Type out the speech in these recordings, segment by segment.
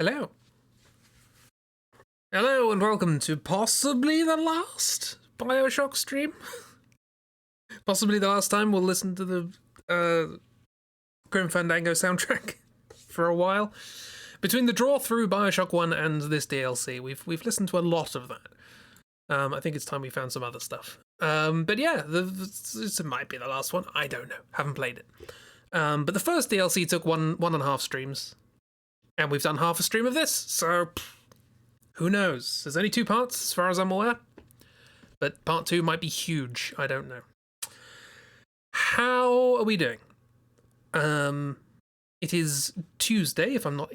Hello. Hello and welcome to possibly the last Bioshock stream. Possibly the last time we'll listen to the Grim Fandango soundtrack for a while. Between the draw through Bioshock 1 and this DLC, we've listened to a lot of that. I think it's time we found some other stuff. But yeah, this might be the last one. I don't know. Haven't played it. But the first DLC took one and a half streams. And we've done half a stream of this, so who knows? There's only 2 parts, as far as I'm aware. But part 2 might be huge. I don't know. How are we doing? It is Tuesday, if I'm not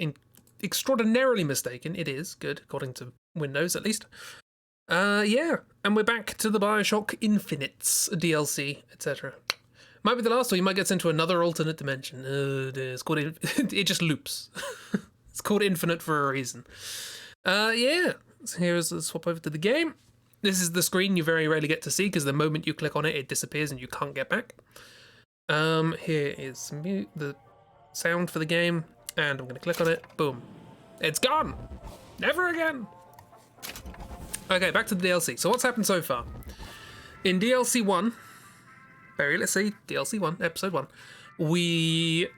extraordinarily mistaken. It is good, according to Windows at least. Yeah, and we're back to the Bioshock Infinites DLC, etc. Might be the last one. You might get into another alternate dimension. It's called it just loops. It's called Infinite for a reason. Yeah. So here's a swap over to the game. This is the screen you very rarely get to see because the moment you click on it, it disappears and you can't get back. Here is the sound for the game, and I'm going to click on it. Boom. It's gone. Never again. Okay, back to the DLC. So what's happened so far? In DLC 1, let's see, DLC 1, episode 1, we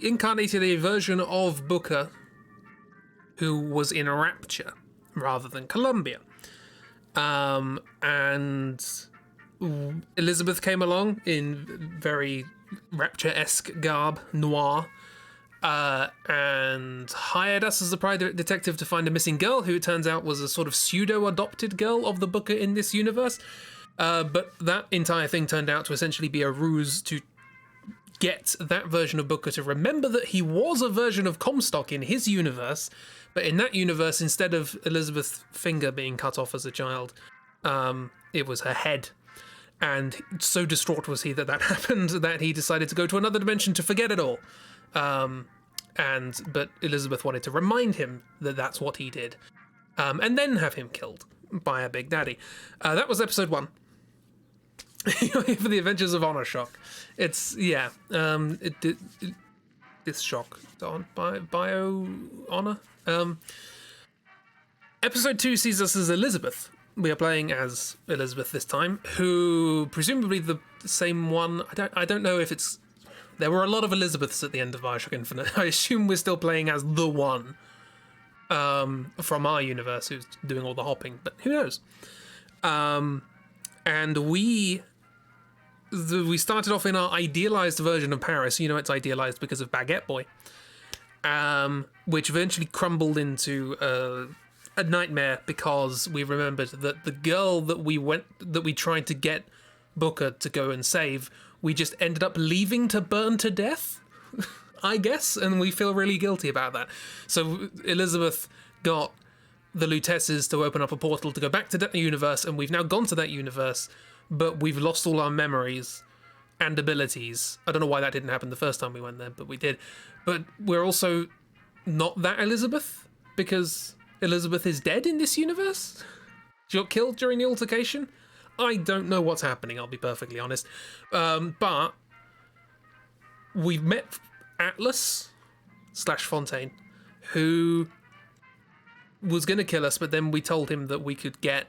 incarnated a version of Booker who was in Rapture rather than Columbia. And Elizabeth came along in very Rapture-esque garb, noir, and hired us as a private detective to find a missing girl who it turns out was a sort of pseudo-adopted girl of the Booker in this universe. But that entire thing turned out to essentially be a ruse to get that version of Booker to remember that he was a version of Comstock in his universe, but in that universe, instead of Elizabeth's finger being cut off as a child, it was her head. And so distraught was he that happened that he decided to go to another dimension to forget it all. But Elizabeth wanted to remind him that that's what he did, and then have him killed by a Big Daddy. That was episode 1. For the Adventures of Honor Shock. It's, yeah, this shock on Bio Honor. Episode 2 sees us as Elizabeth. We are playing as Elizabeth this time, who presumably the same one. I don't know if it's. There were a lot of Elizabeths at the end of Bioshock Infinite. I assume we're still playing as the one from our universe who's doing all the hopping, but who knows? And we started off in our idealized version of Paris. You know, it's idealized because of Baguette Boy, which eventually crumbled into a nightmare because we remembered that the girl that we tried to get Booker to go and save, we just ended up leaving to burn to death, I guess, and we feel really guilty about that. So Elizabeth got the Lutesses to open up a portal to go back to that universe, and we've now gone to that universe, but we've lost all our memories and abilities. I don't know why that didn't happen the first time we went there, but we did. But we're also not that Elizabeth, because Elizabeth is dead in this universe? She got killed during the altercation? I don't know what's happening, I'll be perfectly honest. But we've met Atlas / Fontaine, who was going to kill us, but then we told him that we could get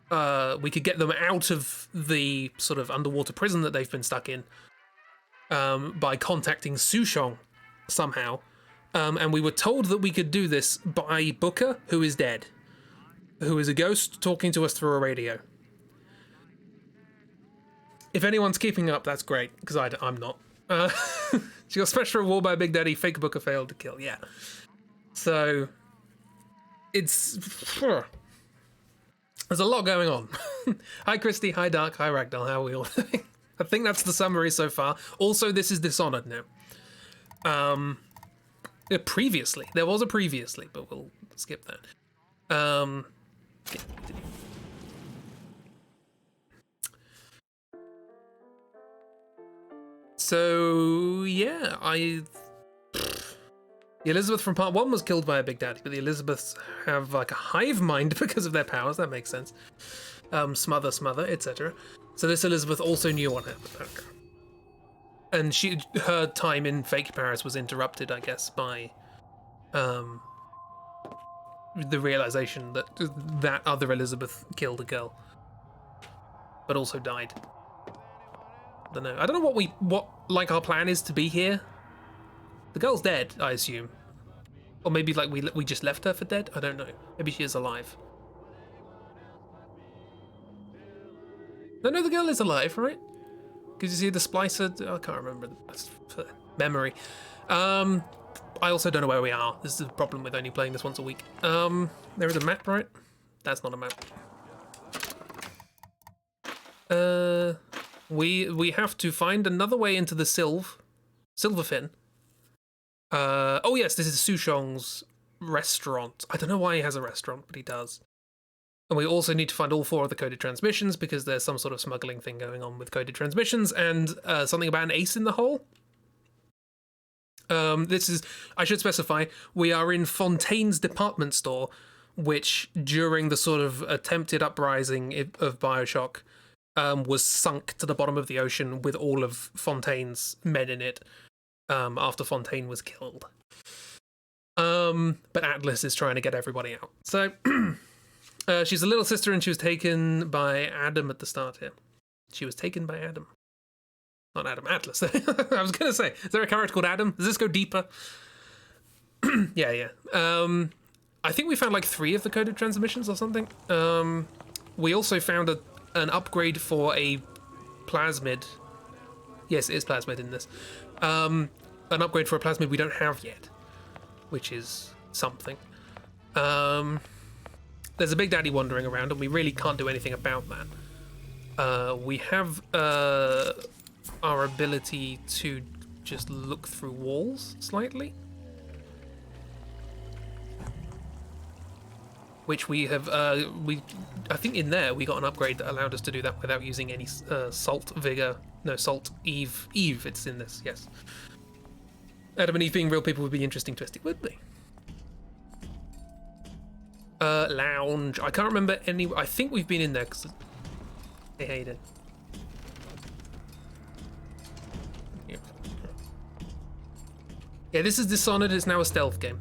them out of the sort of underwater prison that they've been stuck in by contacting Sushong somehow. And we were told that we could do this by Booker, who is dead, who is a ghost talking to us through a radio. If anyone's keeping up, that's great, because I'm not. She got special reward by Big Daddy, fake Booker failed to kill, yeah. So, it's... There's a lot going on. Hi Christy, hi Dark, hi Ragdoll, how are we all doing? I think that's the summary so far. Also, this is Dishonored now. Previously. There was a previously, but we'll skip that. Yeah, so, yeah, the Elizabeth from part 1 was killed by a Big Daddy, but the Elizabeths have like a hive mind because of their powers. That makes sense. Smother, etc. So this Elizabeth also knew what happened. Okay. and her time in fake Paris was interrupted, I guess, by the realization that that other Elizabeth killed a girl, but also died. I don't know what like our plan is to be here. The girl's dead, I assume, or maybe like we just left her for dead. I don't know. Maybe she is alive. No, the girl is alive, right? Because you see the splicer. I can't remember. That's memory. I also don't know where we are. This is the problem with only playing this once a week. There is a map, right? That's not a map. We have to find another way into the Silverfin. Oh yes, this is Souchong's restaurant. I don't know why he has a restaurant, but he does. And we also need to find all 4 of the coded transmissions because there's some sort of smuggling thing going on with coded transmissions, and something about an ace in the hole. This is, I should specify, we are in Fontaine's department store, which during the sort of attempted uprising of Bioshock was sunk to the bottom of the ocean with all of Fontaine's men in it after Fontaine was killed. But Atlas is trying to get everybody out. So she's a little sister and she was taken by Adam at the start here. She was taken by Adam. Not Adam, Atlas. I was going to say, is there a character called Adam? Does this go deeper? Yeah. I think we found like 3 of the coded transmissions or something. We also found an upgrade for a plasmid. Yes, it is plasmid in this. An upgrade for a plasmid we don't have yet, which is something. There's a Big Daddy wandering around, and we really can't do anything about that. We have our ability to just look through walls slightly, which we have. I think in there we got an upgrade that allowed us to do that without using any salt vigor. No, salt Eve. Eve, it's in this. Yes. Adam and Eve being real people would be interesting twisted, would they? Lounge. I can't remember any. I think we've been in there because they hate it. Yeah, this is Dishonored. It's now a stealth game.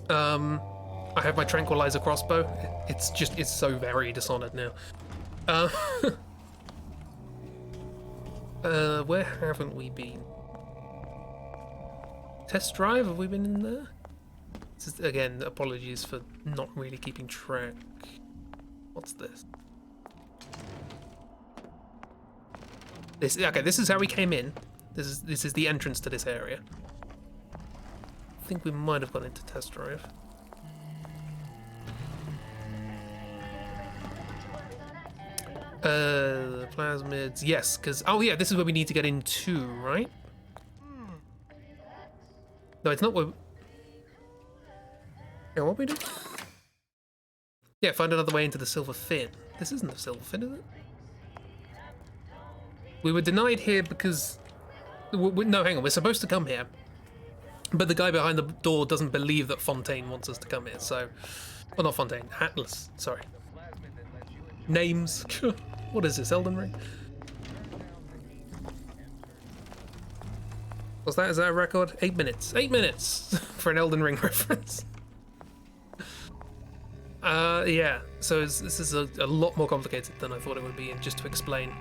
I have my tranquilizer crossbow. It's so very Dishonored now. Where haven't we been? Test drive? Have we been in there? This is, again, apologies for not really keeping track. What's this? This is how we came in. This is the entrance to this area. I think we might have gone into test drive. Plasmids, yes, because oh yeah, this is where we need to get into, right? No, it's not where. Yeah, what we do? Yeah, find another way into the Silverfin. This isn't the Silverfin, is it? We were denied here because no, hang on, we're supposed to come here, but the guy behind the door doesn't believe that Fontaine wants us to come here. So, well, not Fontaine, Atlas. Sorry. Names. What is this, Elden Ring? What's that? Is that a record? 8 minutes. 8 minutes for an Elden Ring reference. Yeah. So this is a lot more complicated than I thought it would be, and just to explain.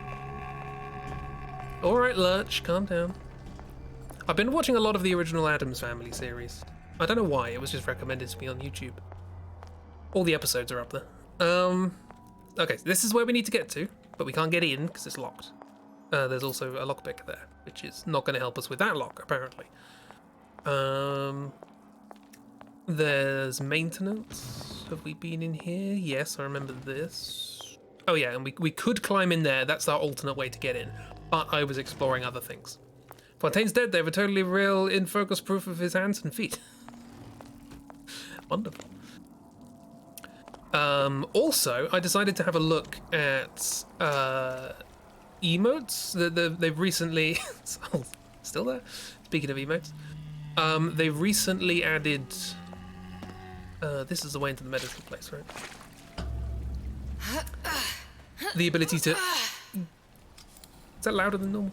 All right, Lurch, calm down. I've been watching a lot of the original Addams Family series. I don't know why. It was just recommended to me on YouTube. All the episodes are up there. Okay, so this is where we need to get to, but we can't get in because it's locked. There's also a lockpick there, which is not going to help us with that lock, apparently. There's maintenance. Have we been in here? Yes, I remember this. Oh yeah, and we could climb in there. That's our alternate way to get in. But I was exploring other things. Fontaine's dead. They have a totally real in-focus proof of his hands and feet. Wonderful. Also, I decided to have a look at emotes. They've recently... still there? Speaking of emotes. They've recently added... this is the way into the medical place, right? The ability to... Is that louder than normal?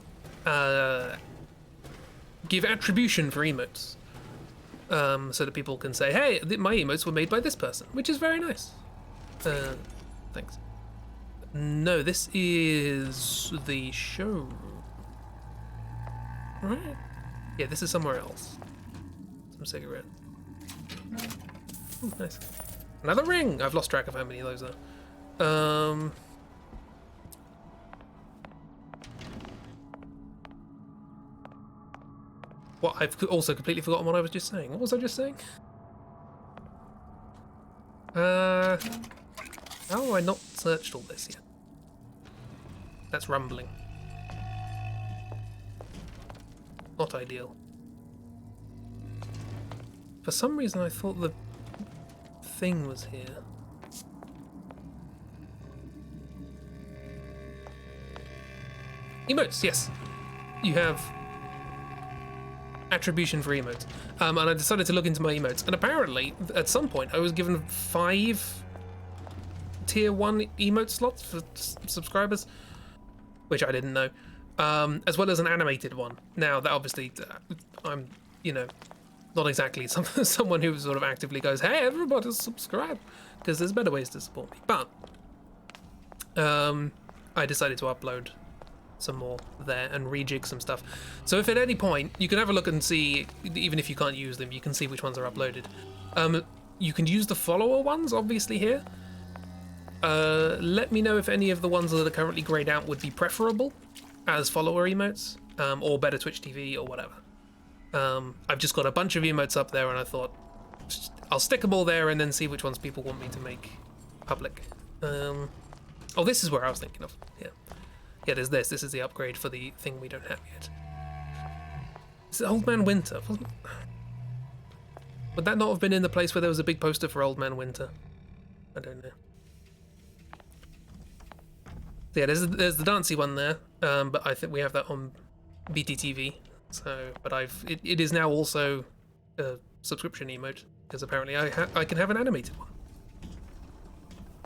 give attribution for emotes. So that people can say, hey, my emotes were made by this person, which is very nice. Thanks. No, this is the showroom. Right? Yeah, this is somewhere else. Some cigarette. Ooh, nice. Another ring! I've lost track of how many of those are. What? I've also completely forgotten what I was just saying. What was I just saying? How have I not searched all this yet? That's rumbling. Not ideal. For some reason I thought the thing was here. Emotes, yes. You have attribution for emotes. And I decided to look into my emotes. And apparently, at some point, I was given 5 tier 1 emote slots for subscribers, which I didn't know. As well as an animated one. Now, that obviously, I'm, you know, not exactly someone who sort of actively goes, hey, everybody subscribe, because there's better ways to support me. But I decided to upload some more there and rejig some stuff. So if at any point you can have a look and see, even if you can't use them, you can see which ones are uploaded. You can use the follower ones, obviously, here. Let me know if any of the ones that are currently grayed out would be preferable as follower emotes, or better Twitch TV or whatever. I've just got a bunch of emotes up there and I thought I'll stick them all there and then see which ones people want me to make public. Oh, this is where I was thinking of. Yeah, there's this. This is the upgrade for the thing we don't have yet. It's Old Man Winter. Would that not have been in the place where there was a big poster for Old Man Winter? I don't know. Yeah, there's the dancey one there, but I think we have that on BTTV. So, but it is now also a subscription emote because apparently I can have an animated one.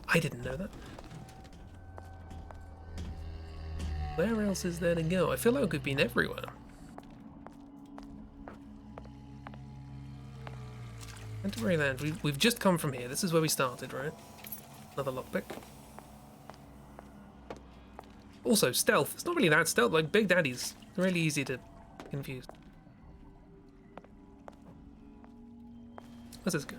I didn't know that. Where else is there to go? I feel like we've been everywhere. Canterbury Land. We've just come from here. This is where we started, right? Another lockpick. Also, stealth. It's not really that stealth. Like Big Daddy's really easy to confuse. Where's this go?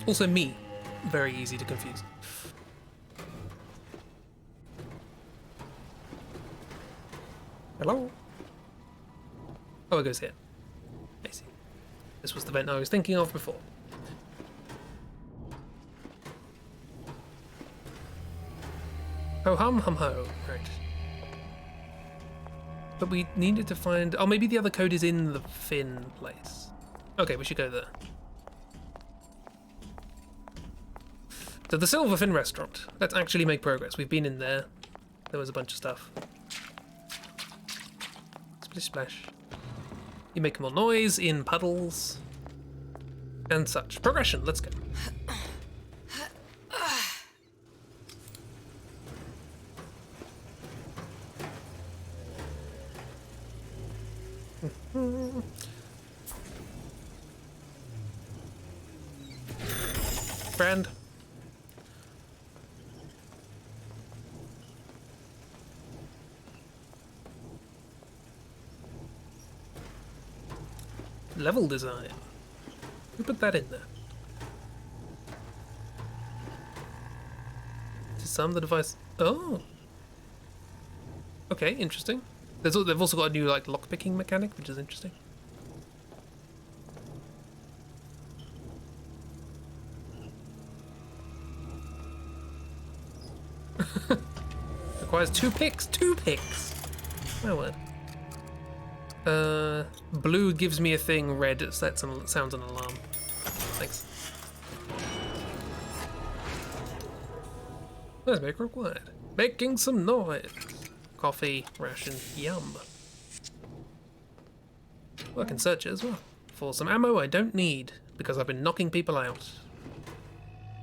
Also me. Very easy to confuse. Hello? Oh, it goes here. I see. This was the vent I was thinking of before. Ho hum hum ho. Right. But we needed to find... Oh, maybe the other code is in the Finn place. Okay, we should go there. So the Silver Fin restaurant. Let's actually make progress. We've been in there. There was a bunch of stuff. Splish splash. You make more noise in puddles and such. Progression. Let's go. Friend. Level design. Who put that in there? To sum the device. Oh. Okay, interesting. They've also got a new like lockpicking mechanic, which is interesting. Requires 2 picks. 2 picks. My word. Blue gives me a thing. Red sounds an alarm. Thanks. Let's make required. Making some noise. Coffee, ration, yum. Well, I can search it as well. For some ammo I don't need, because I've been knocking people out.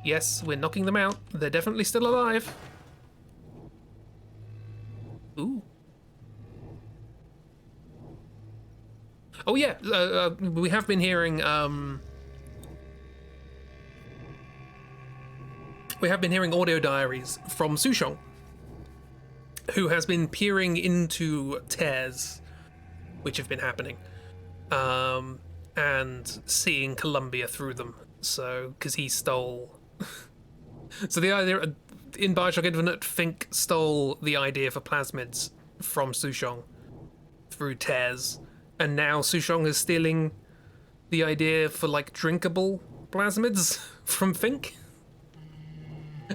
Yes, we're knocking them out. They're definitely still alive. Ooh. Oh yeah, we have been hearing audio diaries from Sushong, who has been peering into tears which have been happening, and seeing Columbia through them. So, because he stole. So the idea in Bioshock Infinite, Fink stole the idea for plasmids from Sushong through tears, and now Sushong is stealing the idea for like drinkable plasmids from Fink,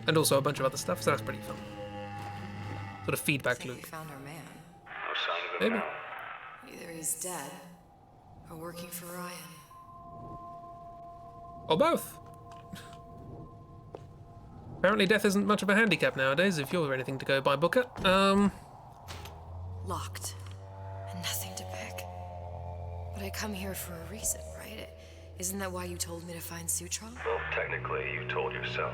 and also a bunch of other stuff. So that's pretty fun. Sort of feedback loop. We found our man. No sign of him Maybe. now. Either he's dead or working for Ryan. Or both. Apparently death isn't much of a handicap nowadays, if you're anything to go by, Booker. Locked. And nothing to pick. But I come here for a reason, right? Isn't that why you told me to find Sutron? Well, technically, you told yourself.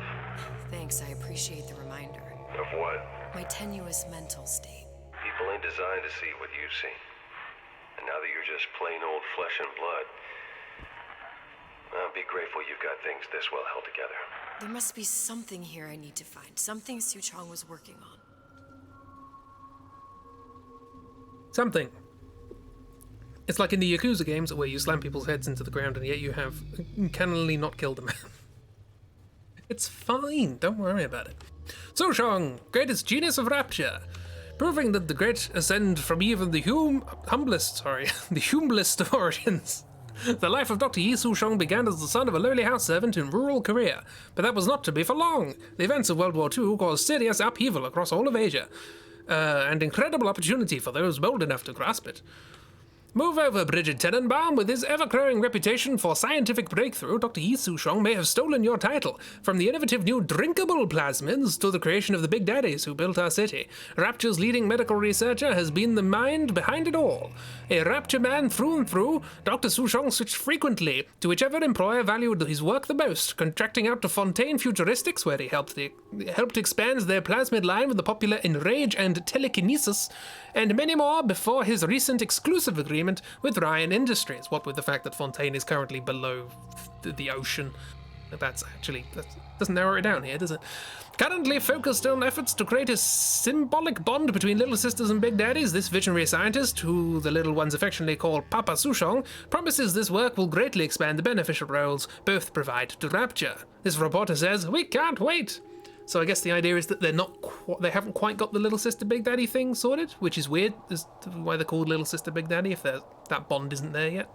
Thanks, I appreciate the reminder. Of what? My tenuous mental state. People ain't designed to see what you've seen. And now that you're just plain old flesh and blood, be grateful you've got things this well held together. There must be something here I need to find. Something Sutron was working on. Something. It's like in the Yakuza games where you slam people's heads into the ground and yet you have cannily not killed them. It's fine, don't worry about it. Sushong, greatest genius of rapture, proving that the great ascend from even the humblest of origins. The life of Dr. Yi Sushong began as the son of a lowly house servant in rural Korea, but that was not to be for long. The events of World War II caused serious upheaval across all of Asia, and incredible opportunity for those bold enough to grasp it. Move over, Bridget Tenenbaum. With his ever-growing reputation for scientific breakthrough, Dr. Yi Sushong may have stolen your title. From the innovative new drinkable plasmids to the creation of the Big Daddies who built our city, Rapture's leading medical researcher has been the mind behind it all. A Rapture man through and through, Dr. Sushong switched frequently to whichever employer valued his work the most, contracting out to Fontaine Futuristics, where he helped expand their plasmid line with the popular Enrage and Telekinesis, and many more before his recent exclusive agreement with Ryan Industries. What with the fact that Fontaine is currently below the ocean. That doesn't narrow it down here, does it? Currently focused on efforts to create a symbolic bond between Little Sisters and Big Daddies, this visionary scientist, who the little ones affectionately call Papa Sushong, promises this work will greatly expand the beneficial roles both provide to Rapture. This reporter says, "We can't wait." So I guess the idea is that they haven't quite got the Little Sister Big Daddy thing sorted, which is weird as to why they're called Little Sister Big Daddy if that bond isn't there yet.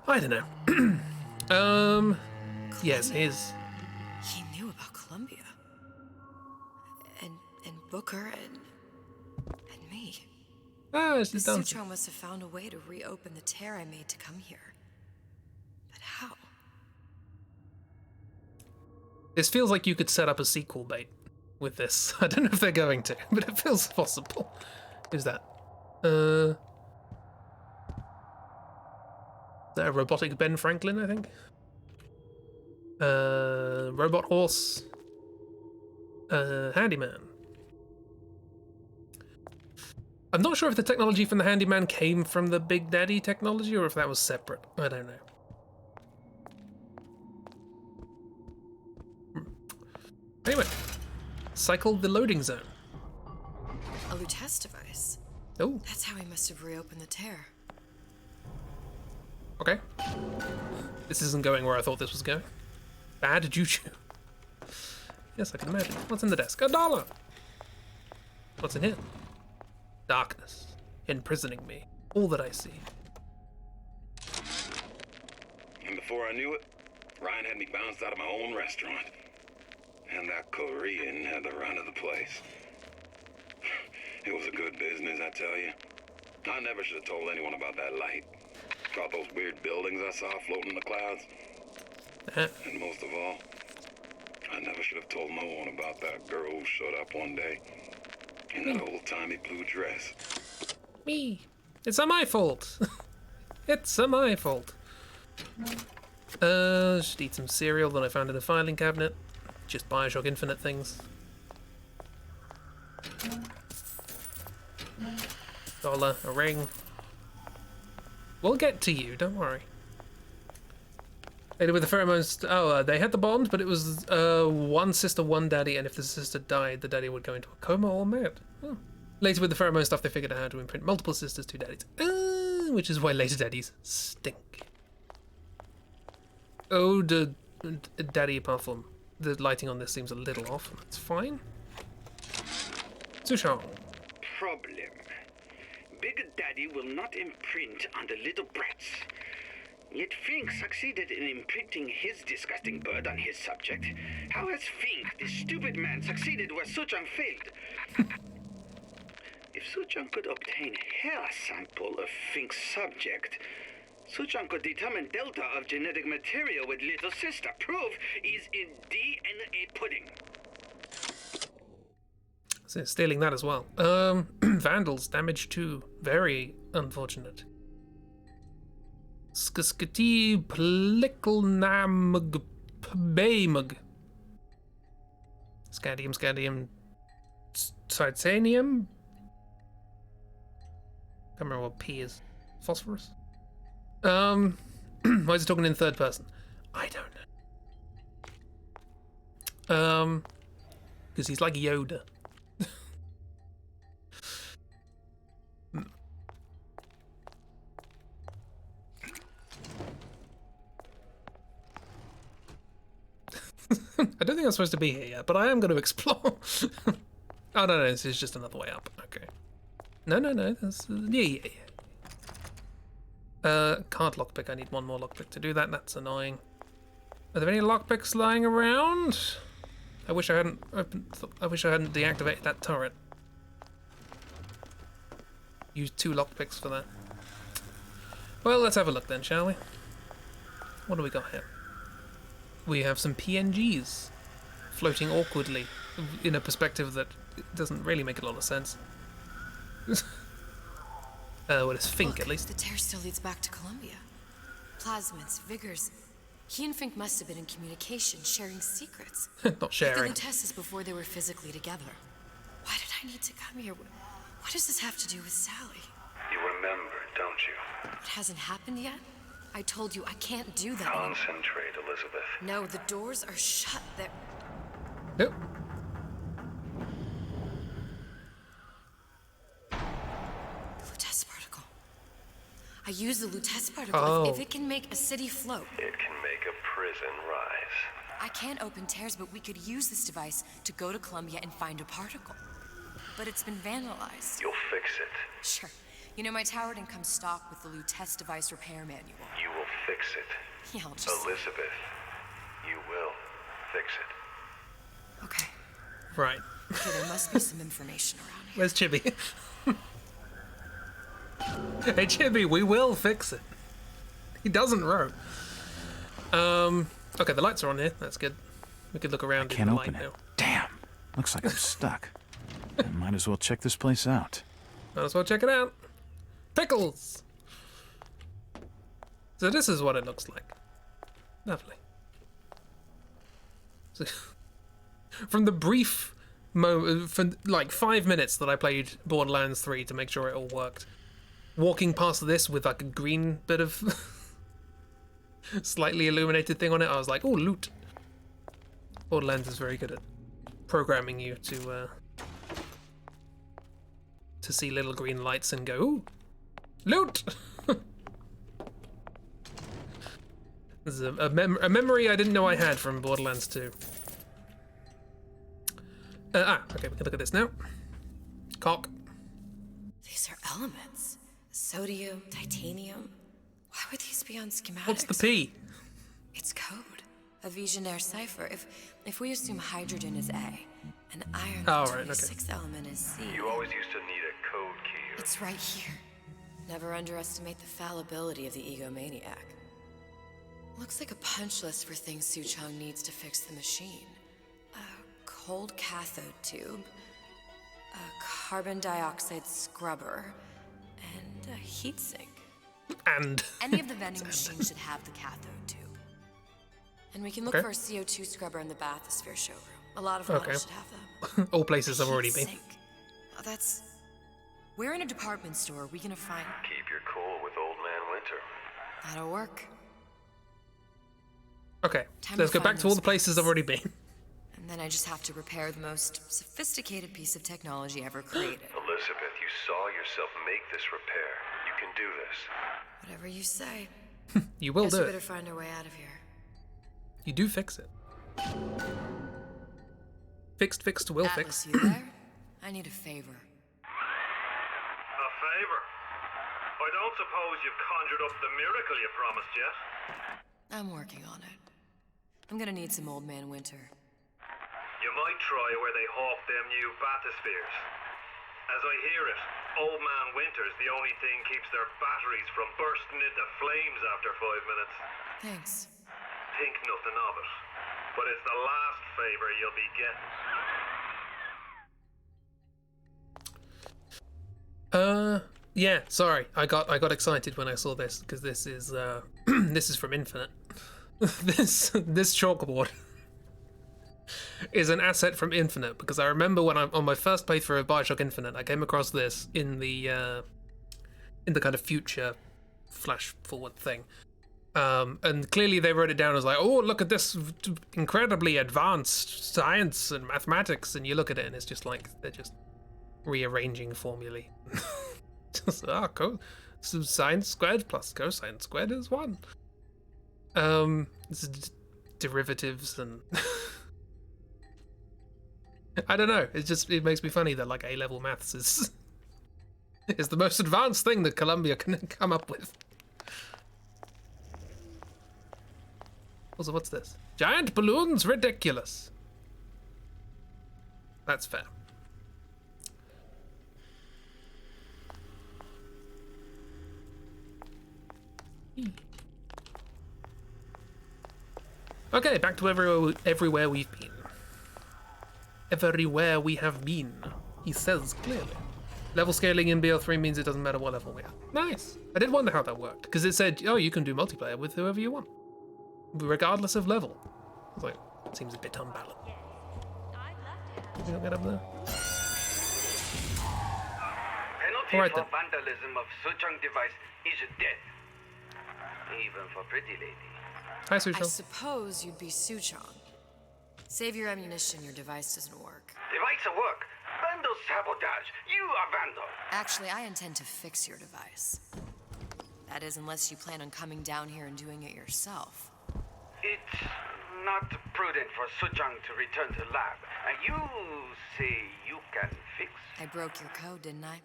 I don't know. Yes, his. He knew about Columbia. And Booker and me. Ah, it's just dancing. Sutron must have found a way to reopen the tear I made to come here. But how? This feels like you could set up a sequel bait with this. I don't know if they're going to, but it feels possible. Who's that? Is that a robotic Ben Franklin, I think? Robot horse. Handyman. I'm not sure if the technology from the Handyman came from the Big Daddy technology or if that was separate. I don't know. Anyway, cycled the loading zone. A Lutece device. Oh, That's how he must have reopened the tear. okay. This isn't going where I thought this was going. Bad juju. Yes, I can imagine. What's in the desk? $1! What's in here? Darkness, imprisoning me. All that I see. And before I knew it, Ryan had me bounced out of my own restaurant. And that Korean had the run of the place. It was a good business, I tell you. I never should have told anyone about that light. About those weird buildings I saw floating in the clouds. And most of all, I never should have told no one about that girl who showed up one day in that old-timey blue dress. Me. It's a my fault. It's a my fault. Should eat some cereal that I found in a filing cabinet. Just Bioshock Infinite things. collar, a ring. We'll get to you, don't worry. They did with the pheromones. Oh, they had the bond, but it was one sister, one daddy, and if the sister died, the daddy would go into a coma or mad. Oh. Later with the pheromone stuff, they figured out how to imprint multiple sisters, two daddies. Which is why later daddies stink. Oh, the daddy platform. The lighting on this seems a little off. That's fine. Sushang. Problem. Big Daddy will not imprint on the little brats. Yet Fink succeeded in imprinting his disgusting bird on his subject. How has Fink, this stupid man, succeeded where Suchang failed? If Suchang could obtain hair sample of Fink's subject, Suchang could determine delta of genetic material with little sister. Proof is in DNA pudding. So stealing that as well. Vandals, damage 2. Very unfortunate. Skuskati plicklenamug baymug. Scadium, titanium. Can't remember what P is. Phosphorus? Why is he talking in third person? I don't know. Because he's like Yoda. I don't think I'm supposed to be here yet, but I am going to explore. Oh, no, this is just another way up. Okay. No. That's, yeah. Can't lockpick. I need one more lockpick to do that. That's annoying. Are there any lockpicks lying around? I wish I hadn't deactivated that turret. Used 2 lockpicks for that. Well, let's have a look then, shall we? What do we got here? We have some PNGs floating awkwardly in a perspective that doesn't really make a lot of sense. What is Fink, at least? The tear still leads back to Columbia. Plasmids, vigors. He and Fink must have been in communication, sharing secrets. Not sharing. The Luteces before they were physically together. Why did I need to come here? What does this have to do with Sally? You remember, don't you? It hasn't happened yet? I told you I can't do that anymore. Concentrate, Elizabeth. No, the doors are shut. They're... Yep. Lutece particle. I use the Lutece particle. Oh. If it can make a city float. It can make a prison rise. I can't open tears, but we could use this device to go to Columbia and find a particle. But it's been vandalized. You'll fix it. Sure. You know, my tower didn't come stock with the Lutece device repair manual. You will fix it. Yeah, I'll just... Elizabeth, you will fix it. Okay. Right. Okay, there must be some information around here. Where's Chibi? Hey, Chibi, we will fix it. He doesn't row. Okay, the lights are on here. That's good. We could look around in Can't the open light it. now. Damn. Looks like I'm stuck. I might as well check this place out. Might as well check it out. Pickles! So this is what it looks like. Lovely. So, from the brief moment, for like 5 minutes that I played Borderlands 3 to make sure it all worked, walking past this with like a green bit of slightly illuminated thing on it, I was like, oh, loot. Borderlands is very good at programming you to see little green lights and go, ooh, loot! This is a memory I didn't know I had from Borderlands 2. Okay, we can look at this now. Cock. These are elements. Sodium, titanium. Why would these be on schematics? What's the P? It's code. A Visionaire cipher. If we assume hydrogen is A, and iron, Oh, the right, okay. 26th element is C. You always used to need a code key. It's right here. Never underestimate the fallibility of the egomaniac. Looks like a punch list for things Suchong needs to fix the machine. A cold cathode tube, a carbon dioxide scrubber, and a heatsink. And. Any of the vending machines should have the cathode tube. And we can look Okay. for a CO2 scrubber in the bathysphere showroom. A lot of models Okay. should have them. All places I've already been. Heatsink. Oh, that's... Where in a department store are we gonna find... Keep your cool with Old Man Winter. That'll work. Okay, Time let's to go back find to all those the places I've bits. already been. And then I just have to repair the most sophisticated piece of technology ever created. Elizabeth, you saw yourself make this repair. You can do this. Whatever you say. You will Guess do we it. better find our way out of here. You do fix it. Fixed, will Atlas, fix. you there? I need a favor. A favor? I don't suppose you've conjured up the miracle you promised yet? I'm working on it. I'm gonna need some Old Man Winter. You might try where they hawk them new bathyspheres. As I hear it, Old Man Winter's the only thing keeps their batteries from bursting into flames after 5 minutes. Thanks. Think nothing of it. But it's the last favor you'll be getting. Yeah, sorry. I got excited when I saw this because this is this is from Infinite. this chalkboard is an asset from Infinite because I remember when on my first playthrough of Bioshock Infinite, I came across this in the kind of future flash forward thing. And clearly they wrote it down as like, oh, look at this incredibly advanced science and mathematics, and you look at it and it's just like they're just rearranging formulae. Just so sine squared plus cosine squared is 1. This is derivatives and I don't know. It makes me funny that like A-level maths is the most advanced thing that Columbia can come up with. Also, what's this? Giant balloons, ridiculous. That's fair. Okay, back to everywhere we've been. Everywhere we have been, he says clearly. Level scaling in BO3 means it doesn't matter what level we are. Nice. I did wonder how that worked, because it said, oh, you can do multiplayer with whoever you want, regardless of level. I was like, it seems a bit unbalanced. Can we not get up there? Penalty Alright for then. vandalism of Suchong device is death. Even for pretty lady. Hi, I Sushil. suppose you'd be Suchong. Save your ammunition, your device doesn't work. Device at work. Vandal sabotage. You are vandal. Actually, I intend to fix your device. That is, unless you plan on coming down here and doing it yourself. It's not prudent for Suchong to return to lab. And you say you can fix? I broke your code, didn't I?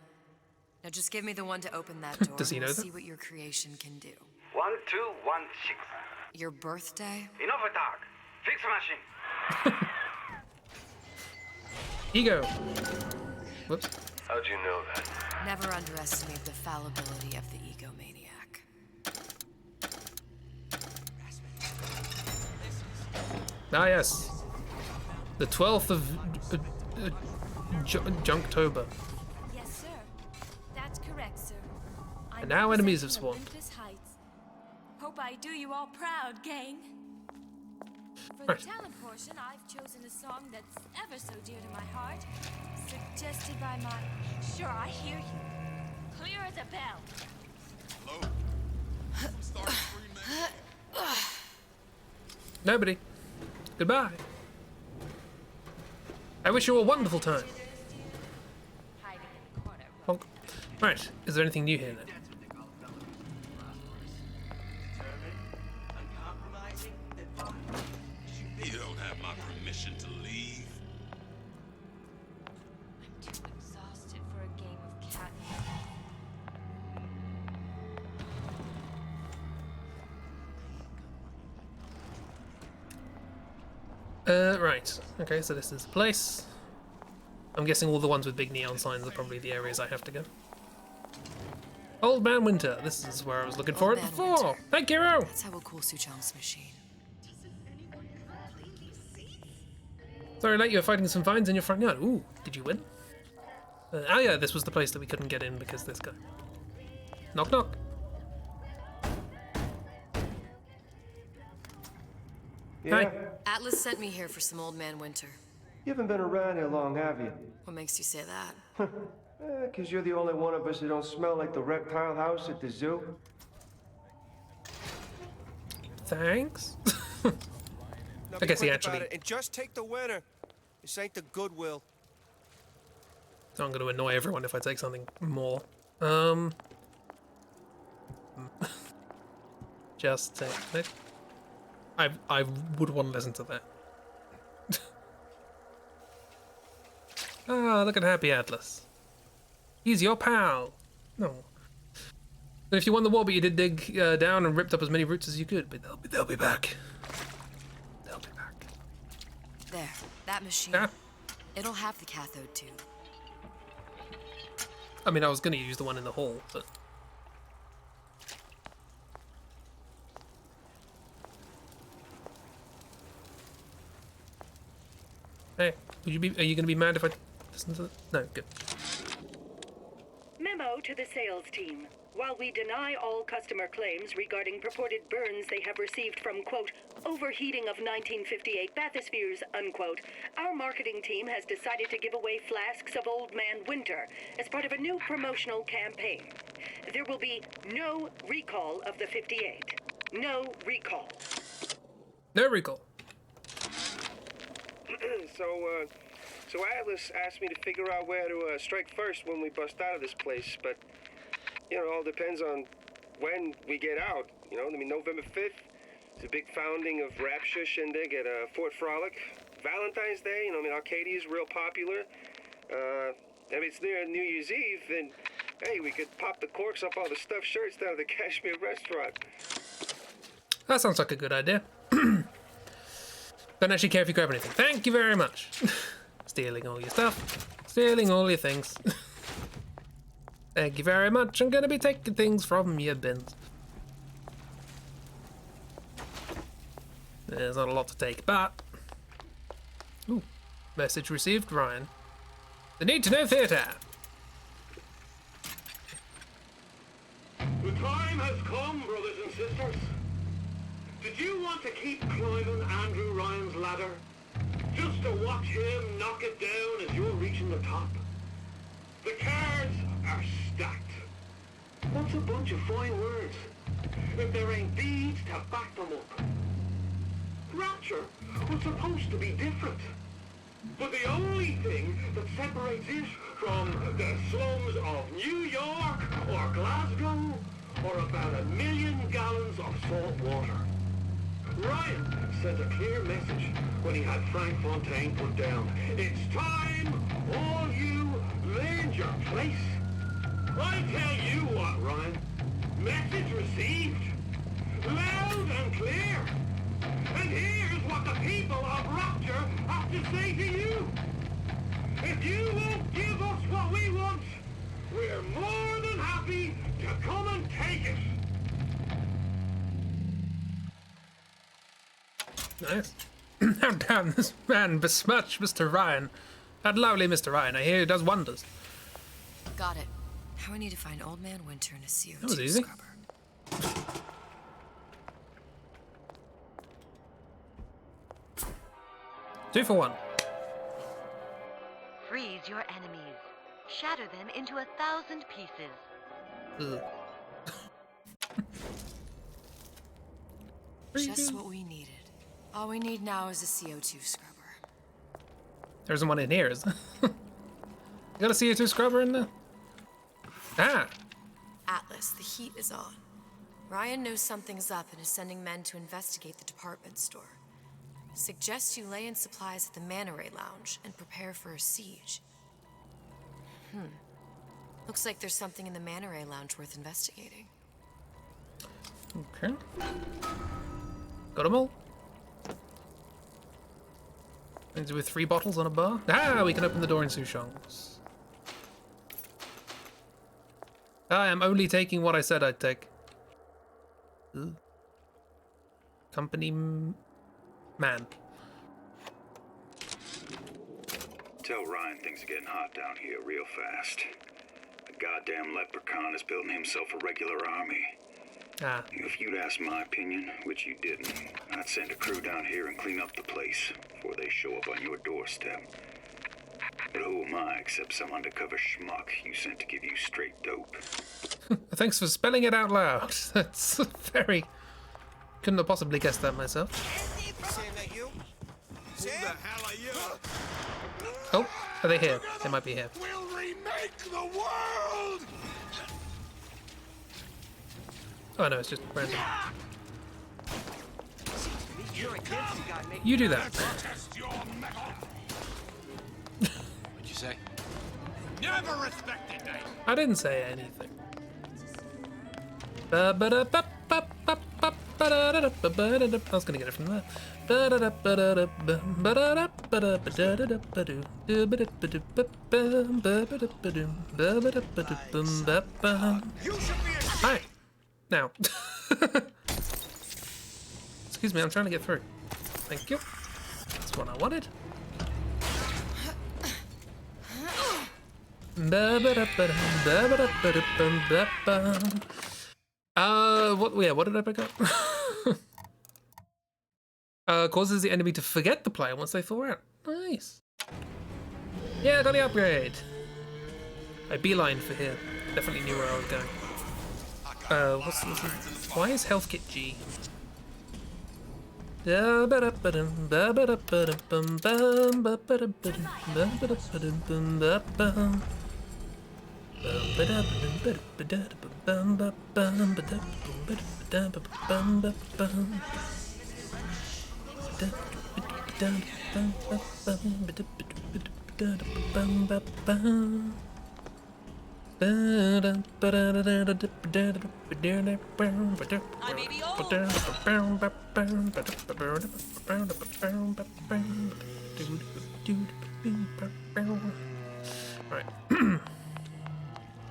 Now just give me the one to open that door Does he and know we'll that? see what your creation can do. 1216. Your birthday? Enough of talk. Fix the machine. Ego. Whoops. How'd you know that? Never underestimate the fallibility of the egomaniac. Ah, yes. The 12th of Junktober. Yes, sir. That's correct, sir. I'm And now enemies have representing spawned. Olympus Heights. Hope I do you all proud, gang. For Right. the talent portion, I've chosen a song that's ever so dear to my heart, suggested by my... Sure, I hear you. Clear as a bell. Nobody. Goodbye. I wish you a wonderful time. Hiding in the corner. Honk. Right. Is there anything new here then? You don't have my permission to leave. I'm too exhausted for a game of cat and Right. Okay, so this is the place. I'm guessing all the ones with big neon signs are probably the areas I have to go. Old Man Winter. This is where I was looking for Old it Man before. Winter. Thank you, Ro. That's how we'll cool Suchong's machine. Sorry, late. You're fighting some vines in your front yard. Ooh, did you win? Oh yeah, this was the place that we couldn't get in because this guy. Knock knock. Yeah? Hi. Atlas sent me here for some Old Man Winter. You haven't been around here long, have you? What makes you say that? 'Cause you're the only one of us who don't smell like the reptile house at the zoo. Thanks. Now I be guess he quick actually. about it and just take the winner. This ain't the Goodwill. So I'm going to annoy everyone if I take something more. Just take it. I would want to listen to that. Ah, look at Happy Atlas. He's your pal. No. But if you won the war, but you did dig down and ripped up as many roots as you could, but they'll be back. They'll be back. There, that machine. Yeah. It'll have the cathode tube. I mean, I was going to use the one in the hall, but. Hey, are you going to be mad if I listen to that? No, good. Memo to the sales team. While we deny all customer claims regarding purported burns they have received from, quote, overheating of 1958 bathyspheres, unquote, our marketing team has decided to give away flasks of Old Man Winter as part of a new promotional campaign. There will be no recall of the 58. No recall. No recall. So Atlas asked me to figure out where to strike first when we bust out of this place, but, you know, it all depends on when we get out. You know, I mean, November 5th is a big founding of Rapture Shindig at Fort Frolic. Valentine's Day, you know, I mean, Arcadia is real popular. I mean, it's near New Year's Eve, then, hey, we could pop the corks off all the stuffed shirts down at the Kashmir restaurant. That sounds like a good idea. Don't actually care if you grab anything. Thank you very much. Stealing all your stuff. Stealing all your things. Thank you very much. I'm gonna be taking things from your bins. There's not a lot to take, but... Ooh. Message received, Ryan. The Need to Know Theatre. The time has come, brothers and sisters. Did you want to keep climbing Andrew Ryan's ladder? Just to watch him knock it down as you're reaching the top? The cards are stacked. What's a bunch of fine words if there ain't deeds to back them up? Rapture was supposed to be different. But the only thing that separates it from the slums of New York or Glasgow or about 1 million gallons of salt water. Ryan sent a clear message when he had Frank Fontaine put down. It's time all you learned your place. I tell you what, Ryan. Message received. Loud and clear. And here's what the people of Rapture have to say to you. If you won't give us what we want, we're more than happy to come and take it. Nice. How damn this man besmirch Mr. Ryan. That lovely Mr. Ryan, I hear he does wonders. Got it. Now I need to find Old Man Winter and a CO2 That was easy. scrubber. 2 for 1. Freeze your enemies. Shatter them into 1,000 pieces. Ugh. Just what we needed. All we need now is a CO2 scrubber. There isn't one in here, is there? You got a CO2 scrubber in there? Ah! Atlas, the heat is on. Ryan knows something's up and is sending men to investigate the department store. Suggests you lay in supplies at the Manta Ray Lounge and prepare for a siege. Looks like there's something in the Manta Ray Lounge worth investigating. Okay. Got them all. Means with 3 bottles on a bar. Ah, we can open the door in Souchong's. I am only taking what I said I'd take. Ooh. Company man. Tell Ryan things are getting hot down here real fast. The goddamn leprechaun is building himself a regular army. Ah. If you'd asked my opinion, which you didn't, I'd send a crew down here and clean up the place before they show up on your doorstep. But who am I except some undercover schmuck you sent to give you straight dope? Thanks for spelling it out loud. That's very... Couldn't have possibly guessed that myself. Sam, that you? Sam? Who the hell are you? Oh, are they here? They might be here. We'll remake the world! Oh no, it's just random. You do that. What'd you say? Never respected that. I didn't say anything. I was gonna get it from there. Hi. Now. Excuse me, I'm trying to get through. Thank you. That's what I wanted. What did I pick up? Causes the enemy to forget the player once they thaw out. Nice. Yeah, I got the upgrade. I beeline for here. Definitely knew where I was going. Why is health kit G? Right.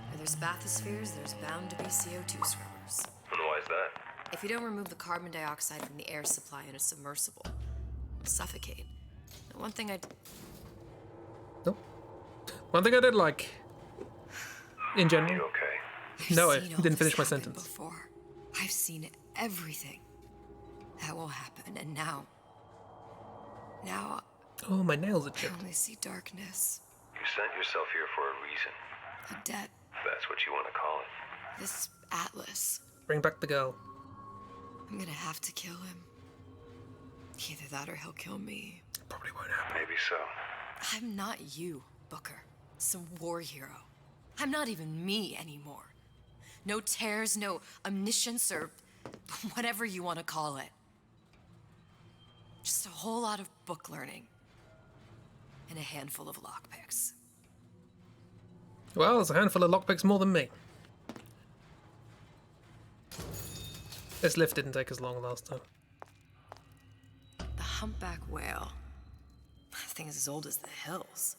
Where there's bathyspheres, there's bound to be CO2 scrubbers. And why is that? If you don't remove the carbon dioxide from the air supply in a submersible, you'll suffocate. And one thing One thing I did like, in general. You okay? No, I I've seen all didn't this finish my happen sentence. Before. I've seen everything. That will happen, and now Oh, my nails are I chipped. only see darkness. You sent yourself here for a reason. A debt. That's what you want to call it. This Atlas. Bring back the girl. I'm gonna have to kill him. Either that or he'll kill me. Probably won't happen. Maybe so. I'm not you, Booker. Some war hero. I'm not even me anymore. No tears, no omniscience, or whatever you want to call it. Just a whole lot of book learning. And a handful of lockpicks. Well, there's a handful of lockpicks more than me. This lift didn't take as long last time. The humpback whale. That thing is as old as the hills.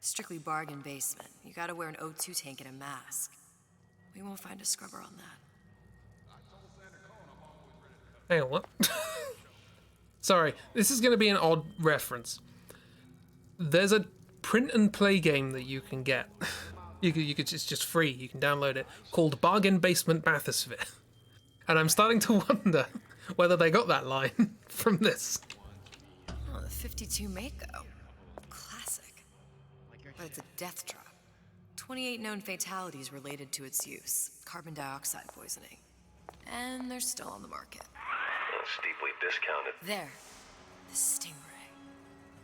Strictly bargain basement. You gotta wear an O2 tank and a mask. We won't find a scrubber on that. Hang on, what? Sorry, this is going to be an odd reference. There's a print and play game that you can get. It's just free. You can download it, called Bargain Basement Bathysphere. And I'm starting to wonder whether they got that line from this. Oh, the 52 Mako. Classic. But it's a death trap. 28 known fatalities related to its use. Carbon dioxide poisoning. And they're still on the market. Steeply discounted. There. The Stingray.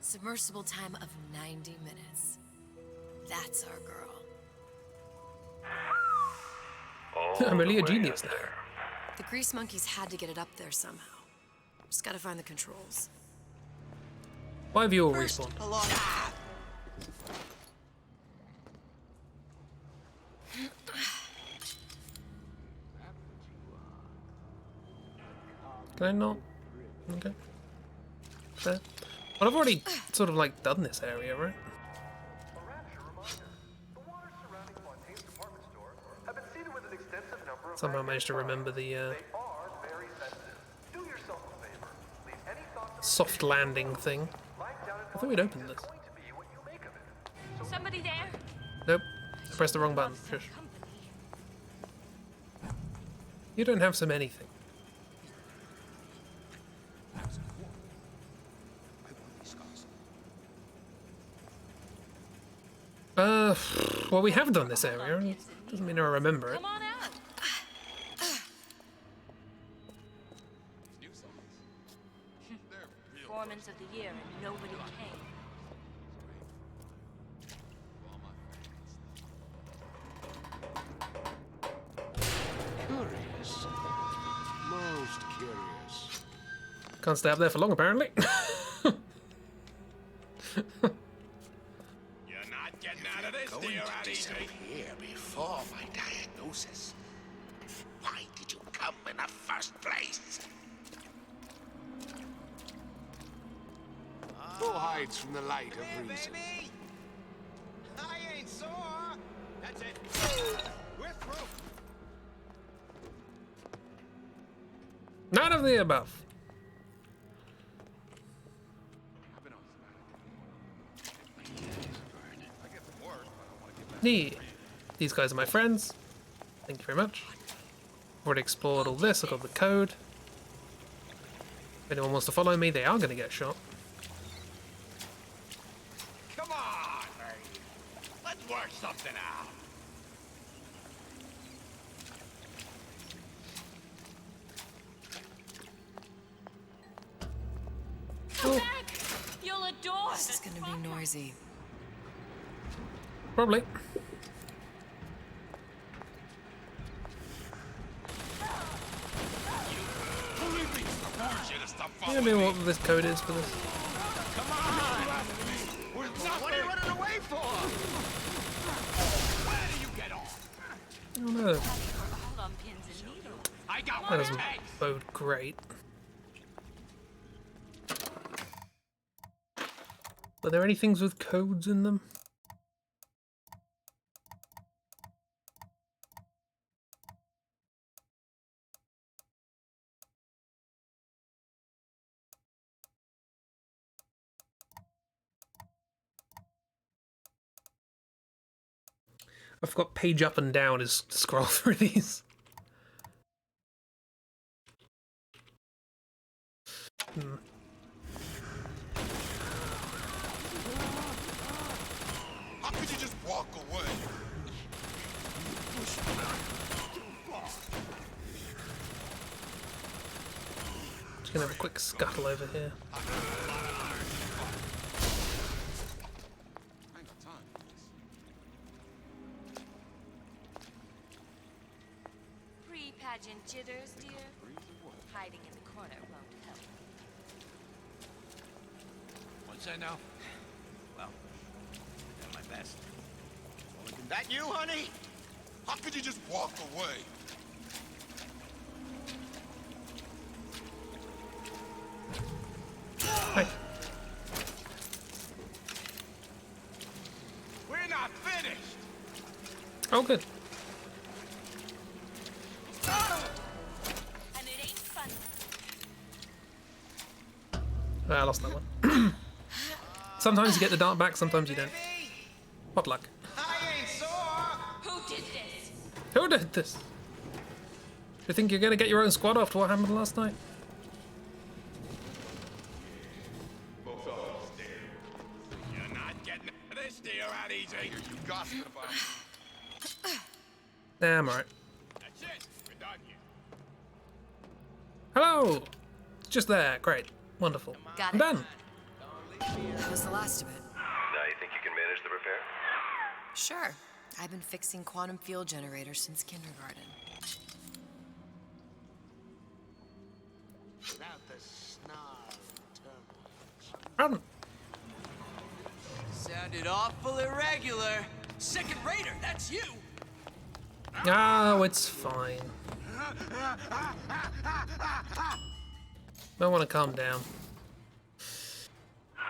Submersible time of 90 minutes. That's our girl. I'm really a genius now. The grease monkeys had to get it up there somehow. Just gotta find the controls. Why have you all respawned? Can I not? Okay. Fair. Well, I've already sort of like done this area, right? Somehow managed to remember the soft landing thing. I thought we'd opened this. Somebody there? Nope. I pressed the wrong button. Shush. You don't have some anything. Well, we have done this area. Doesn't mean I remember it. Come on out. Performance of the year and nobody came. Curious. Most curious. Can't stay up there for long, apparently. You're not getting out of this, dear here before my diagnosis. Why did you come in the first place? Who hides from the light of reason? Baby. I ain't sore. That's it. We're through. None of the above. These guys are my friends. Thank you very much. I've already explored all this. I've got the code. If anyone wants to follow me, they are going to get shot. Come on, baby. Let's work something out. Come back! You'll adore This is gonna be noisy. Probably. I don't know what this code is for this. Come on! What are you running away for? Where do you get off? I don't know. all on pins and needles. I got That one doesn't bode great. Were there any things with codes in them? I forgot page up and down is to scroll through these. How could you just walk away? Just gonna have a quick scuttle over here. Pre-pageant jitters, dear. Hiding in the corner won't help. What's that now? Well, done my best. That you, honey? How could you just walk away? Hey. We're not finished. Oh, good. And it ain't fun. I lost that one. Sometimes you get the dart back, sometimes you don't. What luck. Who did this? Who did this? Do you think you're gonna get your own squad after what happened last night? You're not getting this, dear, out easy. You gossiping about me. Nah, I'm alright. That's it. We're done here. Hello! Just there. Great. Wonderful. Got I'm it. done. That was the last of it. Now you think you can manage the repair? Sure. I've been fixing quantum field generators since kindergarten. Without the snarl and Run. Sounded awful irregular. Second rater, that's you. Oh, it's fine. I want to calm down.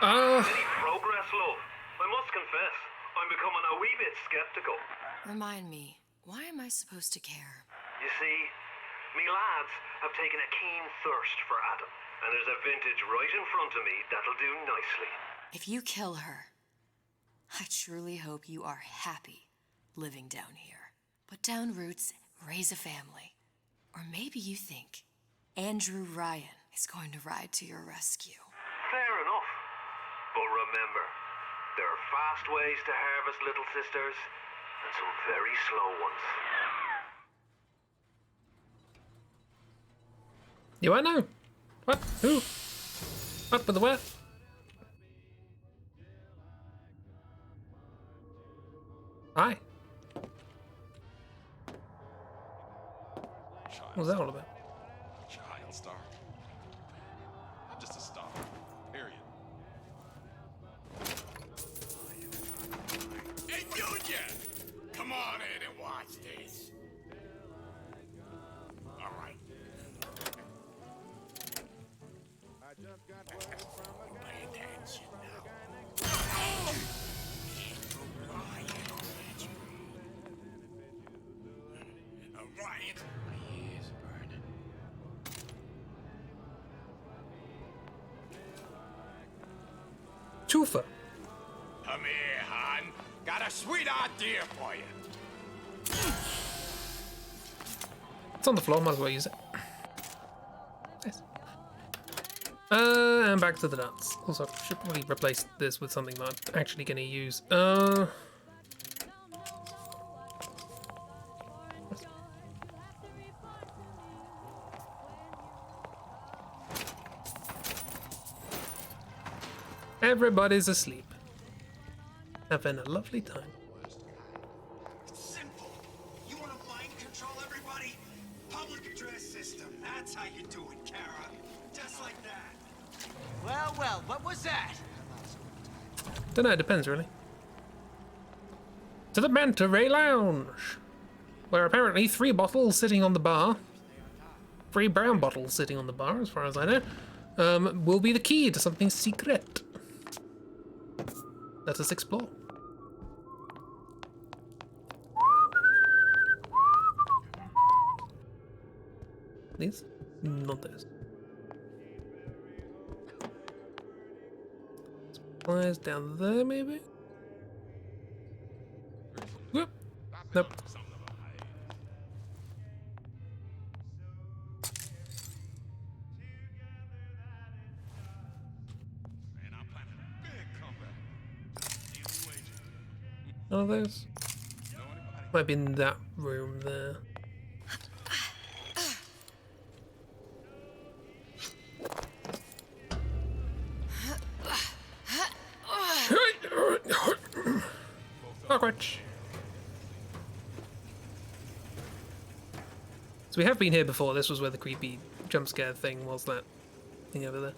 Any progress, love? I must confess, I'm becoming a wee bit skeptical. Remind me, why am I supposed to care? You see, me lads have taken a keen thirst for Adam, and there's a vintage right in front of me that'll do nicely. If you kill her, I truly hope you are happy living down here. Put down roots, raise a family. Or maybe you think Andrew Ryan is going to ride to your rescue. Fair enough. But remember, there are fast ways to harvest, little sisters, And some very slow ones. You I know. What? Who? What with the what? Hi. What was that all about? Child star. I'm just a star. Period. Hey, Junior! Come on in and watch this. All right. Pay attention now. Ryan. My ears are burning. Chufa. Come here, hon. Got a sweet idea for you. It's on the floor, might as well use it. Nice. And back to the nuts. Also, I should probably replace this with something that I'm actually going to use. Everybody's asleep. Having a lovely time. It's simple. You want to mind control everybody? Public address system. That's how you do it, Kara. Just like that. Well, well, what was that? Dunno, it depends really. To the Manta Ray Lounge, where apparently 3 bottles sitting on the bar, 3 brown bottles sitting on the bar, as far as I know, will be the key to something secret. Let us explore. These? Not those. Supplies down there, maybe? Whoop. Nope. None of those? Might be in that room there. Cockroach. So we have been here before. This was where the creepy jump scare thing was, that thing over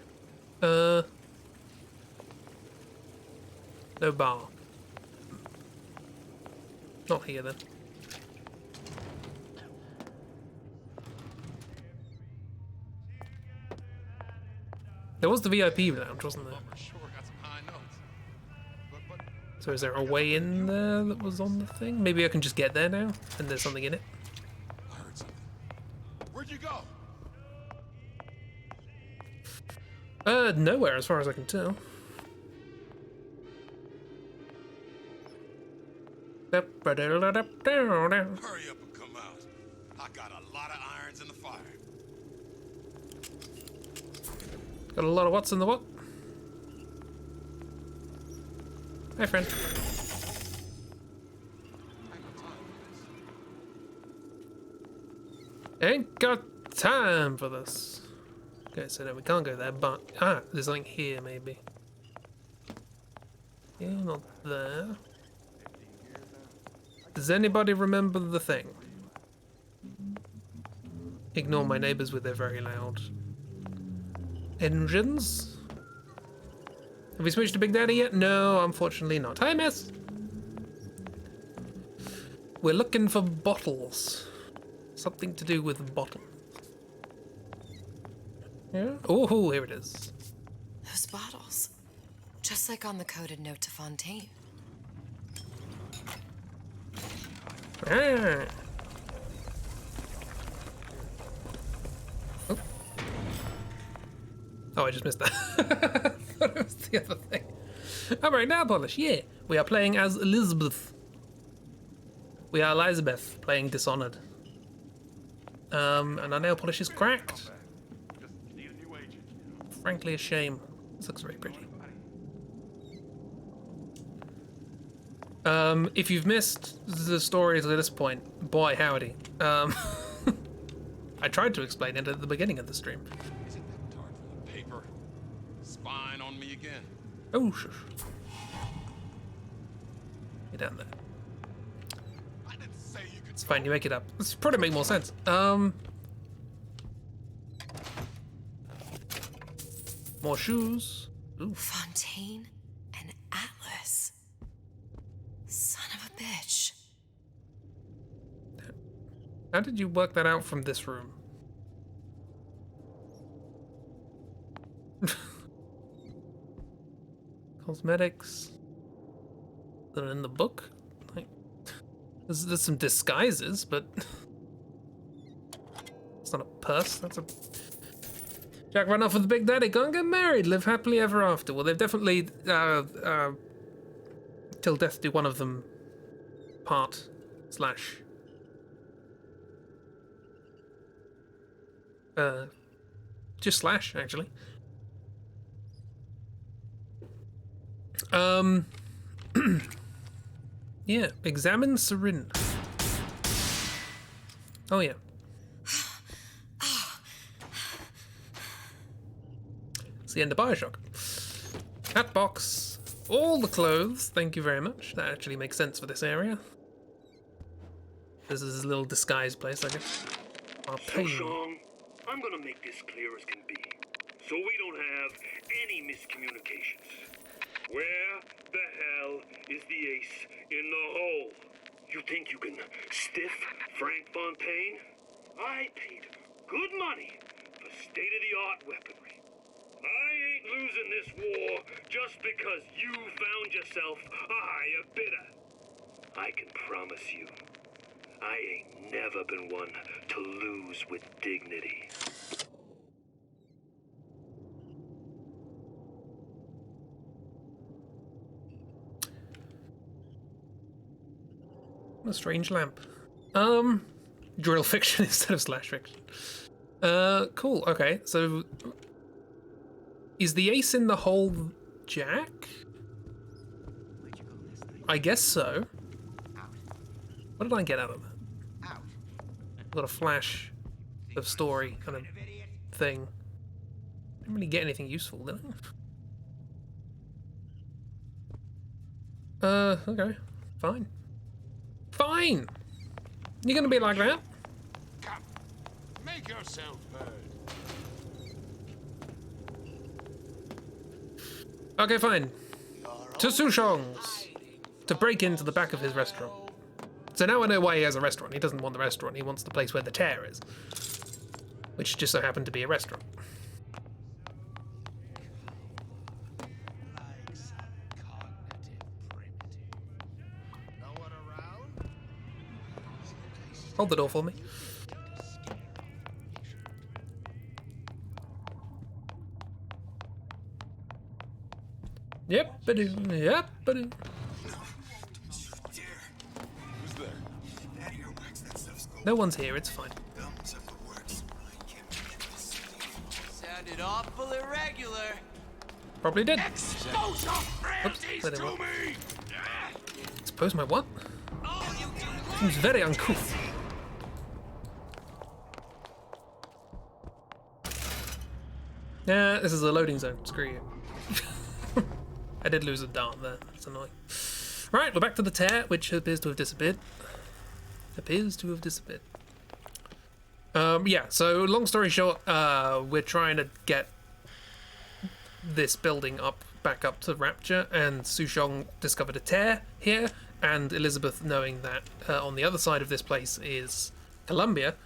there. No bar. Not here then. There was the VIP lounge, wasn't there? So is there a way in there that was on the thing? Maybe I can just get there now and there's something in it. I heard something. Where'd you go? Nowhere as far as I can tell. Hurry up and come out. I got a lot of irons in the fire. Got a lot of what's in the what? Hi, friend. Ain't got time for this. Okay, so no, we can't go there, but... Ah, there's something here, maybe. Yeah, not there. Does anybody remember the thing? Ignore my neighbors with their very loud engines. Have we switched to Big Daddy yet? No, unfortunately not. Hi, miss. We're looking for bottles. Something to do with bottles. Yeah. Oh, here it is. Those bottles. Just like on the coded note to Fontaine. Ah. Oh, I just missed that. I thought it was the other thing. Alright, nail polish, yeah. We are playing as Elizabeth. We are Elizabeth, playing Dishonored. And our nail polish is cracked. Frankly, a shame. This looks very pretty. If you've missed the story to this point, boy howdy. I tried to explain it at the beginning of the stream. Isn't that tart from the paper? Spying on me again. Oh, shush. Get down there. I didn't say you could. It's fine, you make it up. This probably make more sense. More shoes. Ooh. Fontaine and Atlas. Son of a bitch. How did you work that out from this room? Cosmetics. That are in the book? Like, there's some disguises, but it's not a purse. That's a Jack ran off with the Big Daddy. Go and get married. Live happily ever after. Well, they've definitely till death do one of them part slash. Just slash, actually. Yeah, examine syringe. Oh, yeah. It's the end of Bioshock. Hat box. All the clothes. Thank you very much. That actually makes sense for this area. This is a little disguised place, I guess. Sean, I'm gonna make this clear as can be, so we don't have any miscommunications. Where the hell is the ace in the hole? You think you can stiff Frank Fontaine? I paid good money for state-of-the-art weaponry. I ain't losing this war just because you found yourself a higher bidder. I can promise you, I ain't never been one to lose with dignity. A strange lamp. Drill fiction instead of slash fiction. Cool. Okay, so is the ace in the hole Jack? I guess so. What did I get out of that? Got a flash of story kind of thing. Didn't really get anything useful, did I? Okay. Fine. Fine! You're gonna be like that? Come, make yourself heard. Okay, fine. To Sushong's to break into the back of his restaurant. So now I know why he has a restaurant. He doesn't want the restaurant, he wants the place where the tear is. Which just so happened to be a restaurant. Hold the door for me. Yep, I do. Yep, I do. Who's there? No one's here, it's fine. Sounded awful irregular. Probably did. Expose your frailties let him to up. me! Suppose my what? Seems very uncouth. Yeah, this is a loading zone. Screw you. I did lose a dart there. That's annoying. Right, we're back to the tear, which appears to have disappeared. Yeah, so long story short, we're trying to get this building back up to Rapture, and Sushong discovered a tear here, and Elizabeth, knowing that on the other side of this place is Columbia,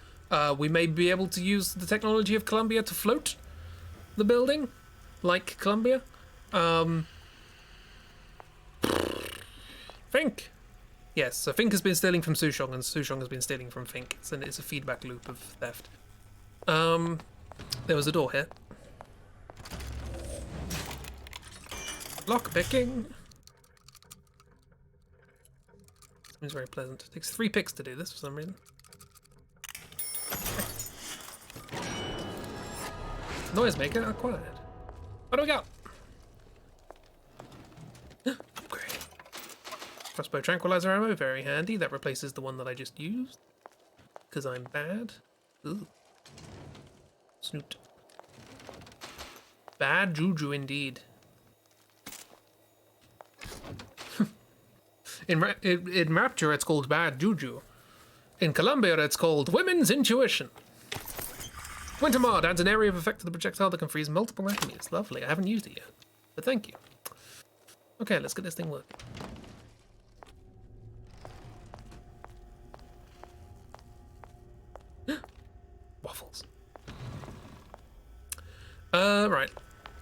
we may be able to use the technology of Columbia to float the building, like Columbia. Fink. Yes, so Fink has been stealing from Sushong, and Sushong has been stealing from Fink. It's a feedback loop of theft. There was a door here. Lock picking. Seems very pleasant. It takes 3 picks to do this for some reason. Noisemaker acquired. What do we got? Upgrade. Crossbow tranquilizer ammo, very handy. That replaces the one that I just used. Because I'm bad. Ooh. Snoot. Bad juju indeed. In Rapture, it's called bad juju. In Columbia, it's called women's intuition. Winter Mod adds an area of effect to the projectile that can freeze multiple enemies. Lovely. I haven't used it yet, but thank you. Okay, let's get this thing working. Waffles. Right.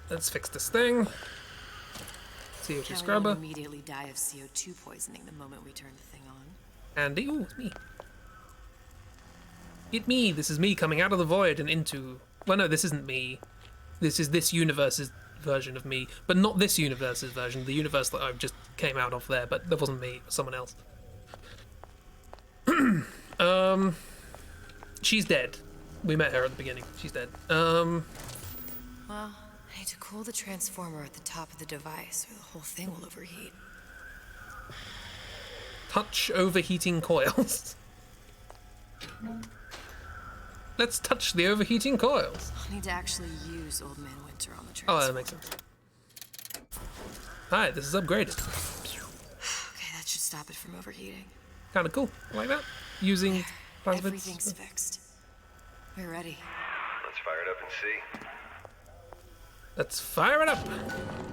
Let's fix this thing. CO2 Kelly scrubber. will immediately die of CO2 poisoning the moment we turn the thing on. Andy, ooh, it's me. It's me. This is me coming out of the void and into. Well, no, this isn't me. This is this universe's version of me, but not this universe's version. The universe that I just came out of there, but that wasn't me. It was someone else. She's dead. We met her at the beginning. She's dead. Well, I need to cool the transformer at the top of the device, or the whole thing will overheat. Touch overheating coils. Let's touch the overheating coils. I'll need to actually use Old Man Winter on the Oh, transformer. that makes sense. Hi, this is upgraded. Okay, that should stop it from overheating. Kind of cool. I like that. Using plasmids. Everything's fixed. We're ready. Let's fire it up and see. Let's fire it up.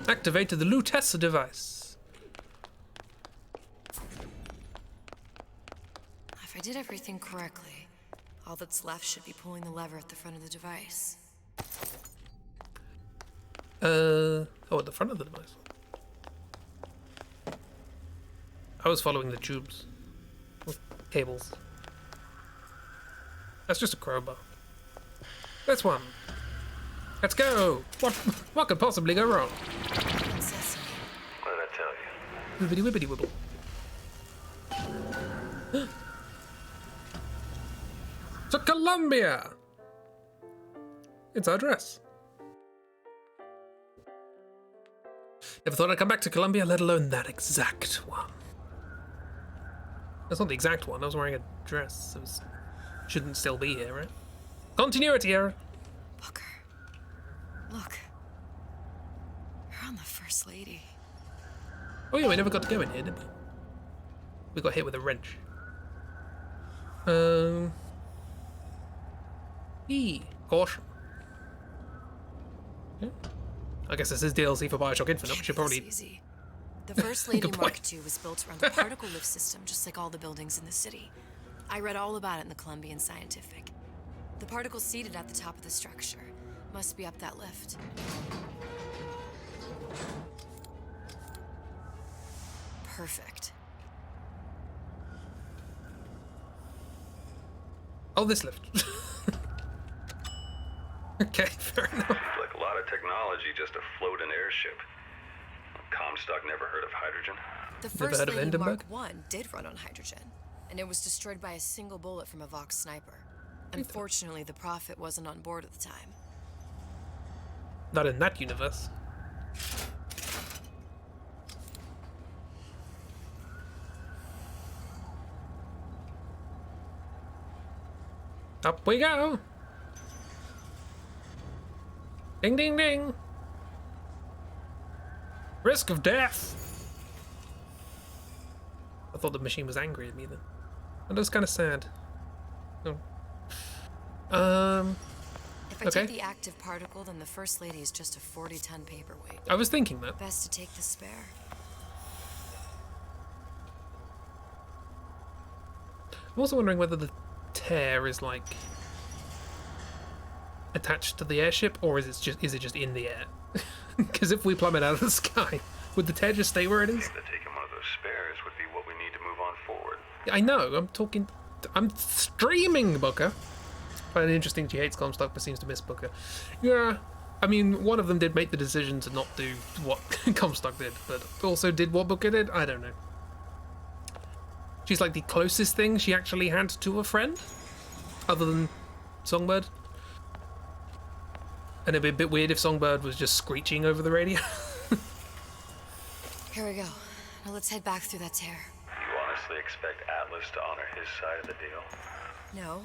Activate the Lutessa device. If I did everything correctly, all that's left should be pulling the lever at the front of the device. Oh, at the front of the device. I was following the tubes. Cables. That's just a crowbar. This one. Let's go. What could possibly go wrong? What did I tell you? Wibbity wibbity wibble. To Columbia! It's our address. Never thought I'd come back to Columbia, let alone that exact one. That's not the exact one. I was wearing a dress. It shouldn't still be here, right? Continuity error. Booker. Look. You're on the First Lady. Oh yeah, we never got to go in here, did we? We got hit with a wrench. Caution. Yeah. I guess this is DLC for Bioshock Infinite. We should probably. Easy. The First Lady Mark II was built around a particle lift system, just like all the buildings in the city. I read all about it in the Columbian Scientific. The particle's seated at the top of the structure. Must be up that lift. Perfect. Oh, this lift. Okay, fair enough. Seems like a lot of technology just to float an airship. Comstock never heard of hydrogen. The First Lady Mark I did run on hydrogen, and it was destroyed by a single bullet from a Vox sniper. Unfortunately, the Prophet wasn't on board at the time. Not in that universe. Up we go. Ding, ding, ding. Risk of death. I thought the machine was angry at me then. That was kind of sad. Oh. If I Okay. take the active particle, then the First Lady is just a 40-ton paperweight. I was thinking that. Best to take the spare. I'm also wondering whether the tear is like attached to the airship, or is it just in the air? Because if we plummet out of the sky, would the tear just stay where it is? Taking one of those spares would be what we need to move on forward. I know. I'm streaming Booker. Quite interesting. She hates Comstock, but seems to miss Booker. Yeah. I mean, one of them did make the decision to not do what Comstock did, but also did what Booker did. I don't know. She's like the closest thing she actually had to a friend, other than Songbird. And it'd be a bit weird if Songbird was just screeching over the radio. Here we go. Now let's head back through that tear. You honestly expect Atlas to honor his side of the deal? No,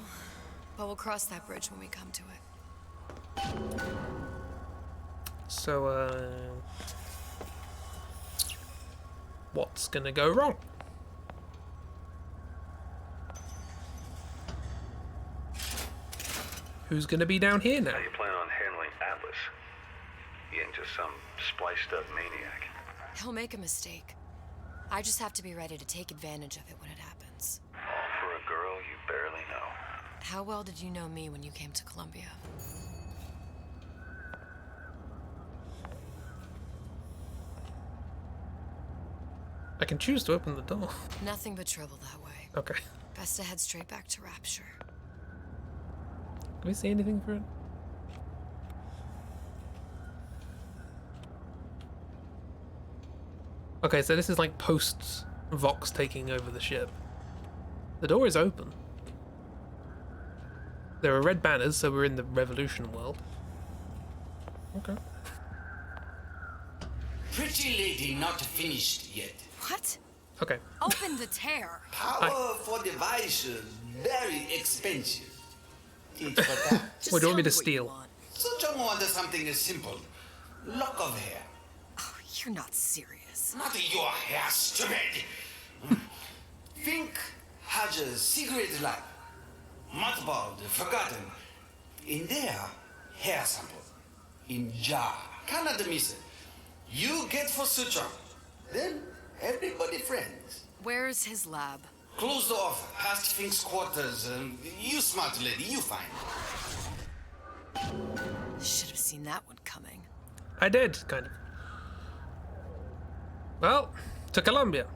but we'll cross that bridge when we come to it. So, what's gonna go wrong? Who's gonna be down here now? How you plan on handling Atlas? He ain't just some spliced up maniac. He'll make a mistake. I just have to be ready to take advantage of it when it happens. All for a girl you barely know. How well did you know me when you came to Columbia? I can choose to open the door. Nothing but trouble that way. Okay. Best to head straight back to Rapture. Can we see anything for it? Okay, so this is like post Vox taking over the ship. The door is open. There are red banners, so we're in the Revolution world. Okay. Pretty lady not finished yet. What? Okay. Open the tear. Power for device very expensive. It's for that. What do you want me to steal? So John wanted something simple. Lock of hair. Oh, you're not serious. Not your hair, stupid. Think has a secret lab. Mothballed, forgotten. In there, hair sample. In jar. Cannot miss it. You get for suture. Then everybody friends. Where's his lab? Closed off, past Fink's quarters. You smart lady, you find. Should have seen that one coming. I did, kind of. Well, to Columbia.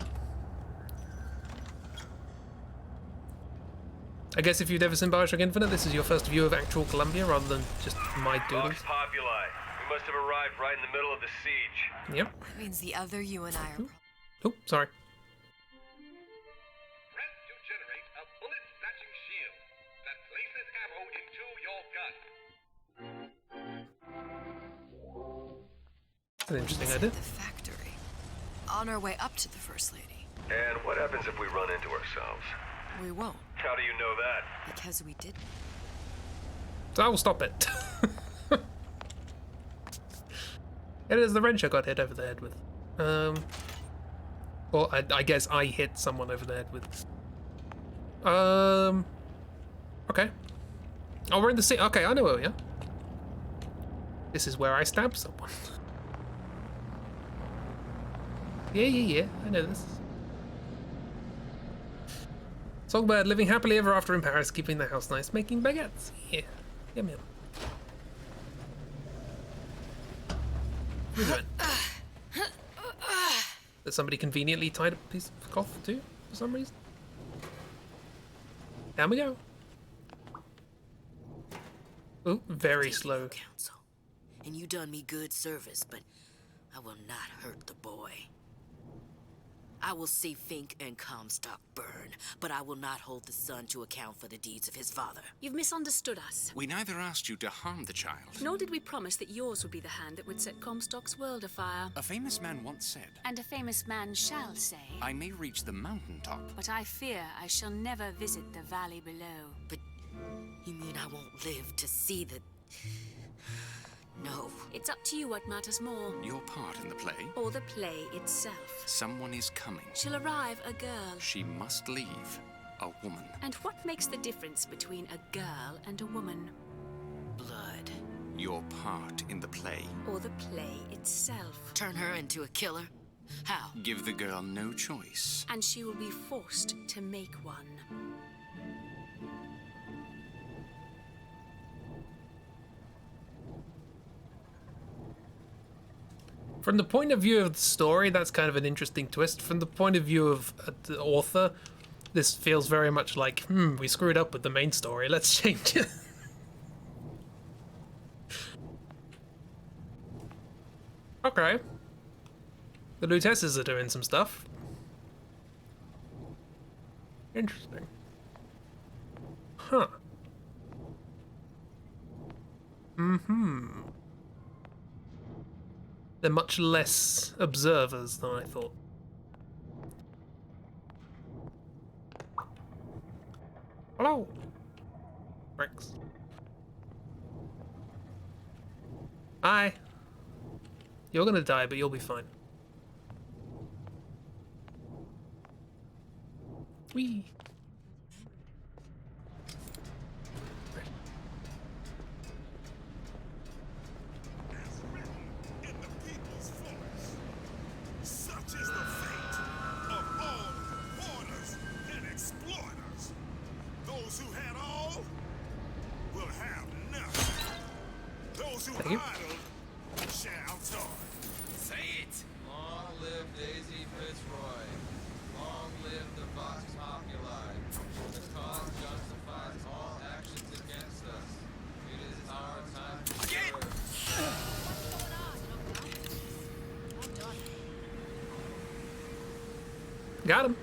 I guess if you've never seen Bioshock Infinite, this is your first view of actual Columbia rather than just my doodles. Vox Populi. We must have arrived right in the middle of the siege. Yep. That means the other you and I are... Oh, sorry. Press to generate a bullet-snatching shield that places ammo into your gun. That's an interesting idea. The factory. On our way up to the First Lady. And what happens if we run into ourselves? We won't. How do you know that? Because we didn't. So I will stop it. It is the wrench I got hit over the head with. Well, I guess I hit someone over the head with. Okay. Oh, we're in the city. Okay, I know where we are. This is where I stabbed someone. Yeah. I know this. Songbird living happily ever after in Paris, keeping the house nice, making baguettes. Yeah. Yum yum. What are you doing? That somebody conveniently tied a piece of cloth to for some reason. Down we go. Oh, very slow. Counsel. And you done me good service, but I will not hurt the boy. I will see Fink and Comstock burn, but I will not hold the son to account for the deeds of his father. You've misunderstood us. We neither asked you to harm the child. Nor did we promise that yours would be the hand that would set Comstock's world afire. A famous man once said, And a famous man shall say, I may reach the mountaintop, but I fear I shall never visit the valley below. But you mean I won't live to see the... No. It's up to you what matters more. Your part in the play? Or the play itself. Someone is coming. She'll arrive a girl. She must leave a woman. And what makes the difference between a girl and a woman? Blood. Your part in the play. Or the play itself. Turn her into a killer? How? Give the girl no choice. And she will be forced to make one. From the point of view of the story, that's kind of an interesting twist. From the point of view of the author, this feels very much like, we screwed up with the main story, let's change it. Okay. The Lutesses are doing some stuff. Interesting. Huh. They're much less observers than I thought. Hello. Bricks. Hi. You're gonna die, but you'll be fine. Whee. Such is the fate of all hoarders and exploiters. Those who had all will have nothing. Those who idle shall toil. Say it! Long live Daisy Fitzroy. Long live the Vox Populi. The cause justifies all actions against us. It is our time to serve. Got him.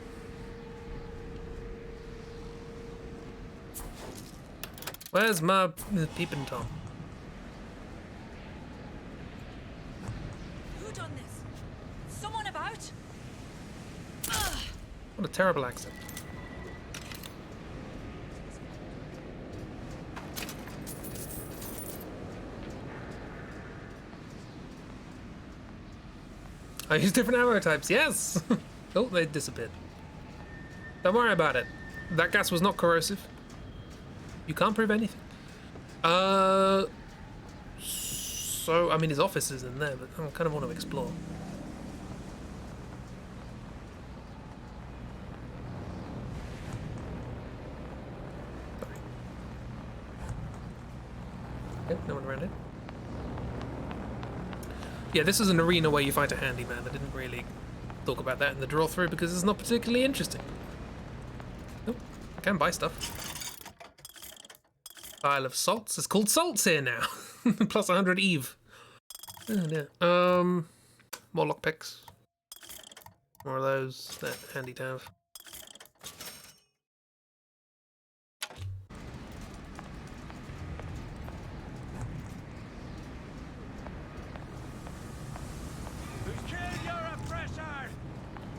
Where's my peeping Tom? Who done this? Someone about? What a terrible accent. I use different ammo types, yes! Oh, they disappeared. Don't worry about it. That gas was not corrosive. You can't prove anything. So, I mean, his office is in there, but I kind of want to explore. Okay, no one around here. Yeah, this is an arena where you fight a handyman. I didn't really talk about that in the draw through because it's not particularly interesting. Nope, I can buy stuff. Pile of salts. It's called salts here now. Plus 100 Eve. Oh dear. More lockpicks. More of those. They're handy to have.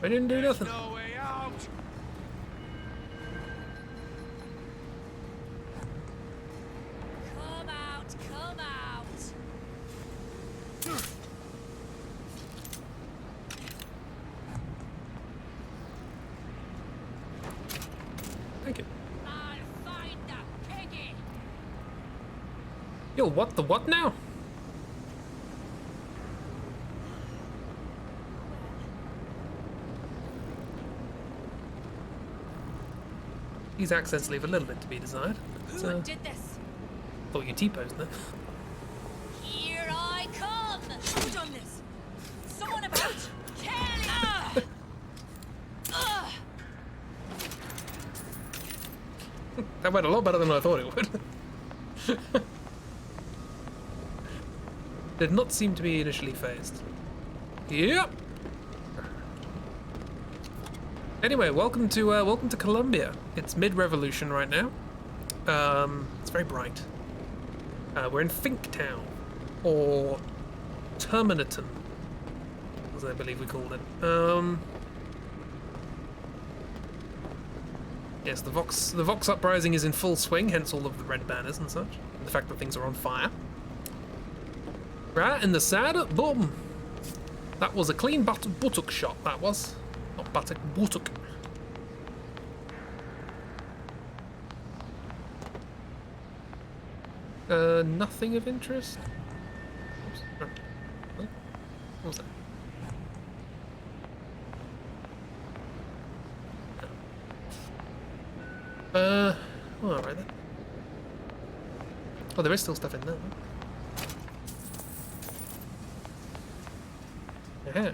I didn't do nothing. No way out. Come out, come out. Thank you. I'll find the piggy. Yo, what the what now? These accents leave a little bit to be desired. But, Who did this? thought you T-posed there. Here I come. Who done this? Someone about? Kelly! That went a lot better than I thought it would. Did not seem to be initially phased. Yep. Anyway, welcome to Colombia. It's mid-revolution right now. It's very bright. We're in Finktown, or Terminaton, as I believe we called it. Yes, the Vox uprising is in full swing, hence all of the red banners and such. And the fact that things are on fire. Right, in the side, boom. That was a clean buttock shot. That was. Not buttock, buttock. Nothing of interest? Oops. What was that? Well, alright then. Oh, there is still stuff in there. Yeah.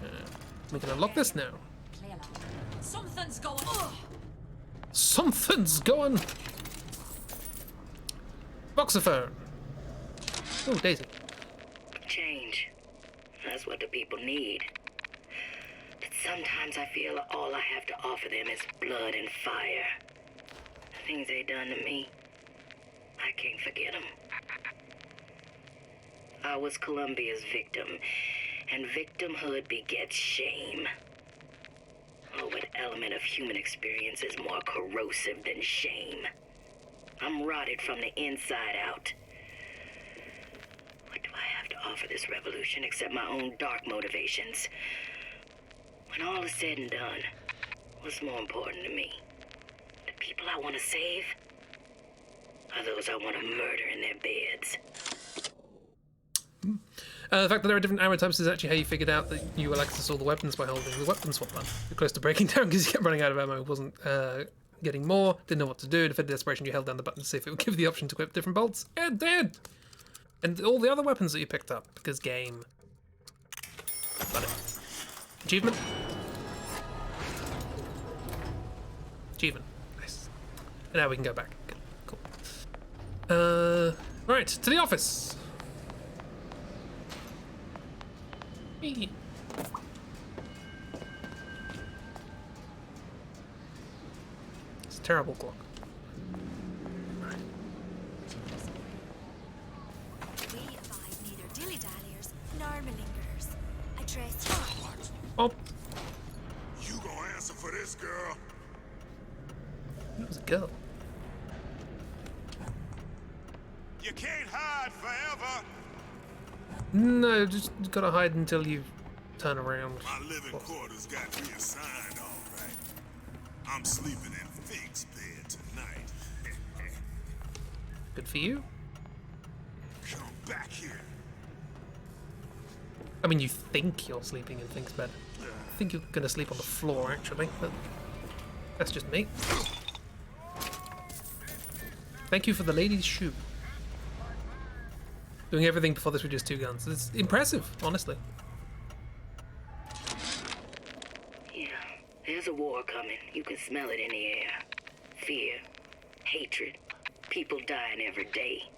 We can unlock this now. Something's going. Something's going. Voxophone. Oh, Daisy. Change. That's what the people need. But sometimes I feel all I have to offer them is blood and fire. The things they done to me, I can't forget them. I was Columbia's victim, and victimhood begets shame. Oh, what element of human experience is more corrosive than shame? I'm rotted from the inside out. What do I have to offer this revolution except my own dark motivations? When all is said and done, what's more important to me? The people I want to save? Or those I want to murder in their beds? The fact that there are different ammo types is actually how you figured out that you will access all the weapons by holding the weapon swap button. You're close to breaking down because you kept running out of ammo, wasn't getting more, didn't know what to do. To fit desperation, you held down the button to see if it would give you the option to equip different bolts. It did! And all the other weapons that you picked up, because game. Got it. Achievement? Achievement. Nice. And now we can go back. Good. Cool. Right, to the office! It's a terrible clock. We abide neither dilly-dalliers nor malingerers. Address hard. Oh. You gonna answer for this, girl? It was a girl. You can't hide forever. No, just gotta hide until you turn around. My living quarters got reassigned, all right. I'm sleeping in Fink's bed tonight. Good for you. Come back here. I mean, you think you're sleeping in Fink's bed. I think you're gonna sleep on the floor, actually, but that's just me. Thank you for the lady's shoe. Doing everything before this with just 2 guns. It's impressive, honestly. Yeah, there's a war coming. You can smell it in the air. Fear, hatred, people dying every day.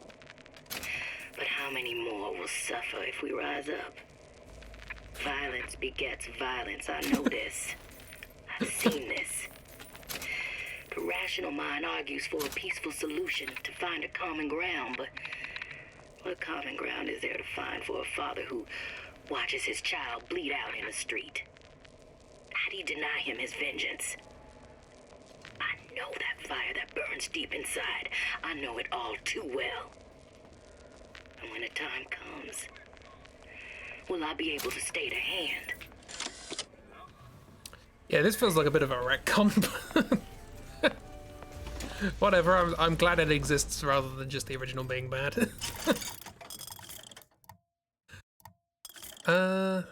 But how many more will suffer if we rise up? Violence begets violence. I know this. I've seen this. The rational mind argues for a peaceful solution to find a common ground, but what common ground is there to find for a father who watches his child bleed out in the street? How do you deny him his vengeance? I know that fire that burns deep inside. I know it all too well. And when the time comes, will I be able to stay to hand? Yeah, this feels like a bit of a retcon. Whatever, I'm glad it exists rather than just the original being bad. $30.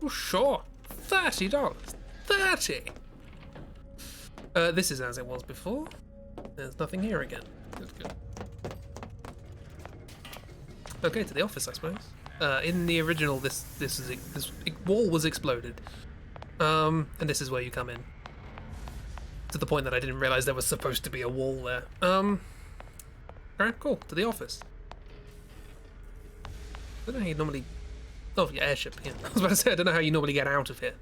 Oh, sure. $30. 30. This is as it was before. There's nothing here again. That's good. Okay, to the office, I suppose. In the original, this wall was exploded, and this is where you come in. To the point that I didn't realize there was supposed to be a wall there. Alright, cool. To the office. I don't know how you normally... Oh, yeah, airship. Yeah. I was about to say, I don't know how you normally get out of here.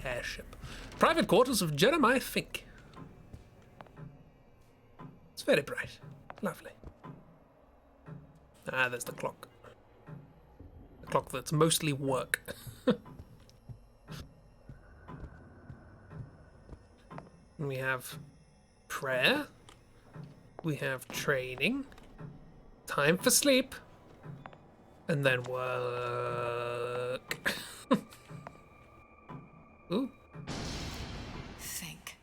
Airship. Private quarters of Jeremiah Fink. It's very bright. Lovely. Ah, there's the clock. The clock that's mostly work. We have prayer. We have training. Time for sleep. And then work. Ooh. Think.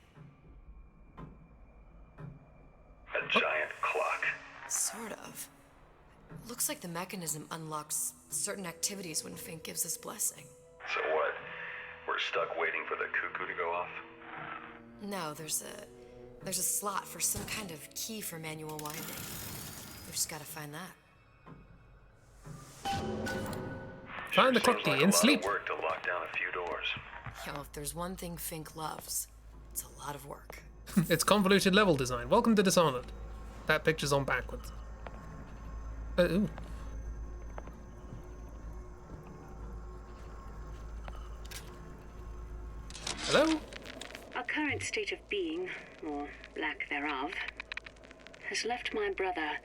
A giant clock. Sort of. Looks like the mechanism unlocks certain activities when Fink gives his blessing. So what? We're stuck waiting for the cuckoo to go off? No, there's a slot for some kind of key for manual winding. We just gotta find that. Find the clock key and sleep. Work to lock down a few doors. Yo, if there's one thing Fink loves, it's a lot of work. It's convoluted level design. Welcome to Dishonored. That picture's on backwards. Ooh. Hello? Our current state of being, or lack thereof, has left my brother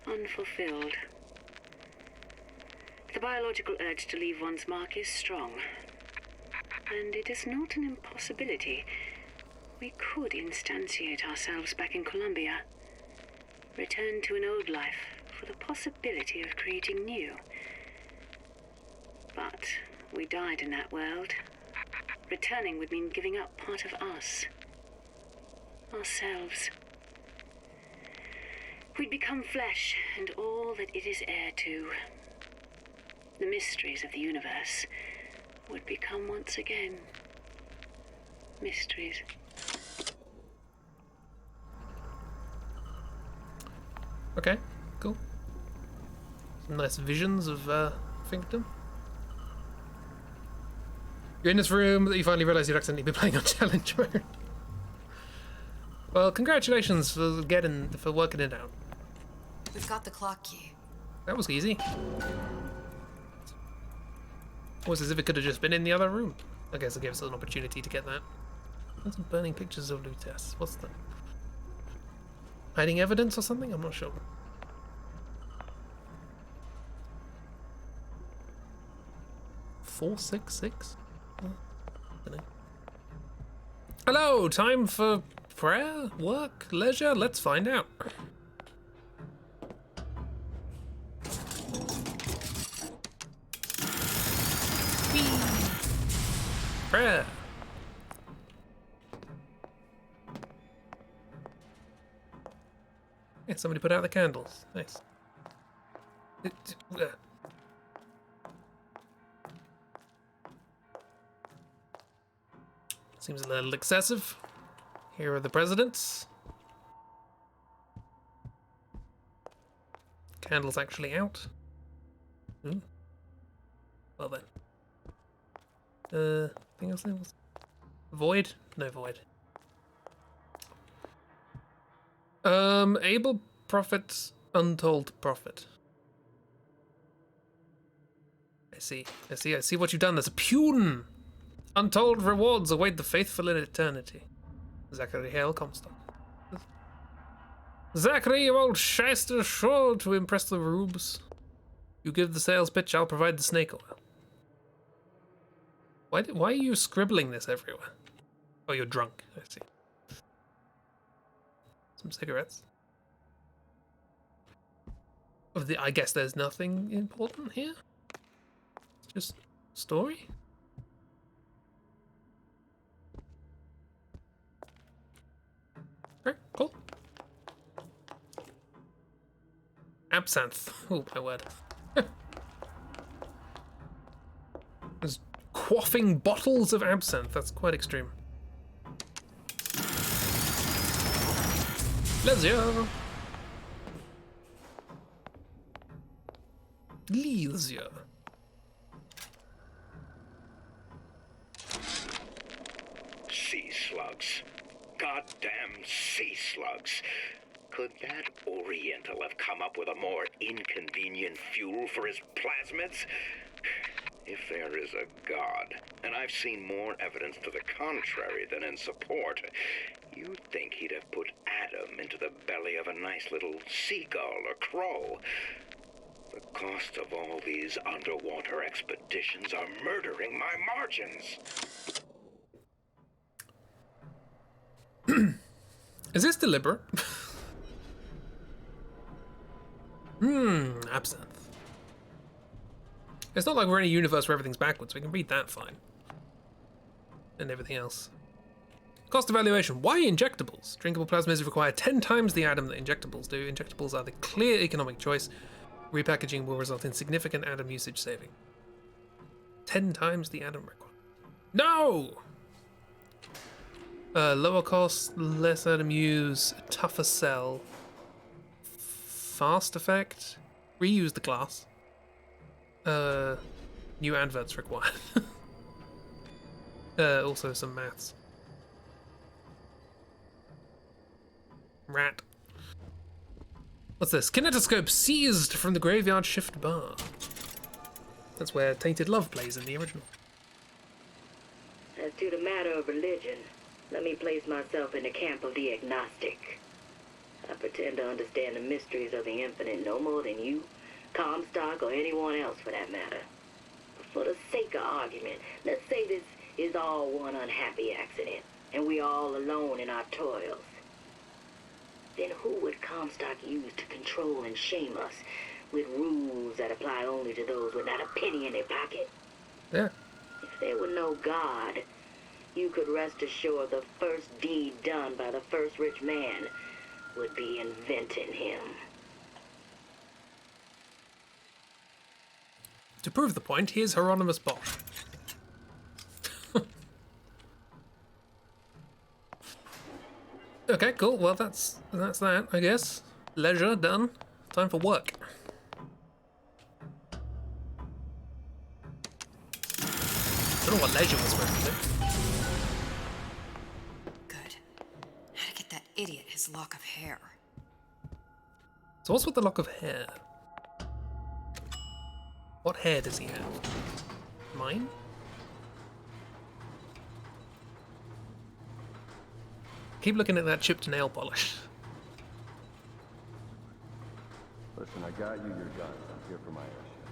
unfulfilled. The biological urge to leave one's mark is strong, and it is not an impossibility We could instantiate ourselves back in Columbia. Return to an old life for the possibility of creating new. But we died in that world. Returning would mean giving up part of us. Ourselves. We'd become flesh and all that it is heir to. The mysteries of the universe would become once again mysteries. Okay, cool. Some nice visions of Finkdom. You're in this room that you finally realise you'd accidentally been playing on challenge mode. Well, congratulations for working it out. We've got the clock key. That was easy. Almost as if it could have just been in the other room. I guess it gave us an opportunity to get that. There's some burning pictures of Lutess. What's that? Hiding evidence or something? I'm not sure. $466? Dunno. Hello, time for prayer, work, leisure? Let's find out. Prayer. Yeah, somebody put out the candles. Nice. Seems a little excessive. Here are the presidents. Candle's actually out. Well then. Anything else there? Void? No void. Able prophet, untold prophet. I see what you've done. There's a pun! Untold rewards await the faithful in eternity. Zachary Hale, Comstock. Zachary, you old shyster, sure to impress the rubes. You give the sales pitch, I'll provide the snake oil. Why are you scribbling this everywhere? Oh, you're drunk. I see. Some cigarettes. I guess there's nothing important here. It's just story. Alright, cool. Absinthe. Oh, my word. There's quaffing bottles of absinthe. That's quite extreme. Leisure. Leisure. Sea slugs. Goddamn sea slugs. Could that Oriental have come up with a more inconvenient fuel for his plasmids? If there is a God, and I've seen more evidence to the contrary than in support, you'd think he'd have put Adam into the belly of a nice little seagull or crow. The cost of all these underwater expeditions are murdering my margins. Is this deliberate? Absinthe. It's not like we're in a universe where everything's backwards. We can read that fine. And everything else. Cost evaluation. Why injectables? Drinkable plasmids require 10 times the atom that injectables do. Injectables are the clear economic choice. Repackaging will result in significant atom usage saving. 10 times the atom required. No! Lower cost, less atom use, tougher cell. Fast effect. Reuse the glass. New adverts required. Also some maths. Rat. What's this? Kinetoscope seized from the graveyard shift bar. That's where Tainted Love plays in the original. As to the matter of religion, let me place myself in the camp of the agnostic. I pretend to understand the mysteries of the infinite no more than you, Comstock, or anyone else for that matter. But for the sake of argument, let's say this is all one unhappy accident. and we all alone in our toils. Then who would Comstock use to control and shame us with rules that apply only to those with not a penny in their pocket? Yeah. If there were no God, you could rest assured the first deed done by the first rich man would be inventing him. To prove the point, here's Hieronymus Bosch. Okay, cool. Well, that's that, I guess. Leisure done. Time for work. Don't know what leisure was supposed to do. Good. How to get that idiot his lock of hair. So what's with the lock of hair? What hair does he have? Mine? Keep looking at that chipped nail polish. Listen, I got you your guns. I'm here for my airship.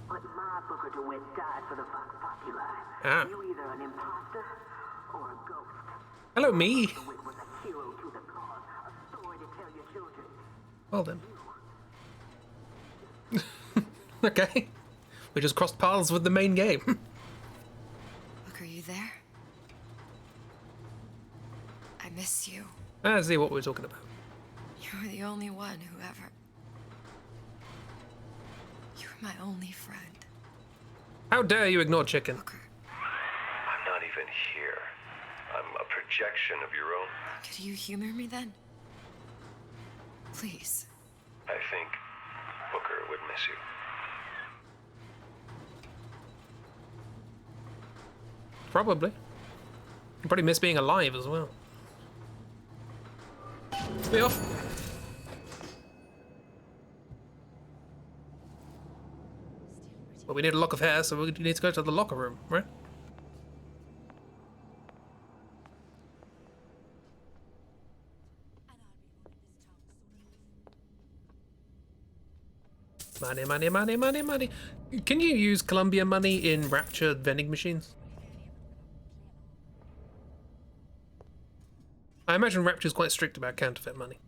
But my Booker DeWitt died for the Vox Populi. Ah. You either an imposter or a ghost. Hello, me. DeWitt was a hero to the cause, a story to tell your children. Well then. Okay. We just crossed paths with the main game. Look, are you there? I miss you. I see what we're talking about. You were the only one who ever... You were my only friend. How dare you ignore chicken? I'm not even here. I'm a projection of your own. Could you humor me then? Please. I think Booker would miss you. Probably. You probably miss being alive as well. Be off. Well, we need a lock of hair, so we need to go to the locker room, right? Money, money, money, money, money. Can you use Columbia money in Rapture vending machines? I imagine Rapture's quite strict about counterfeit money.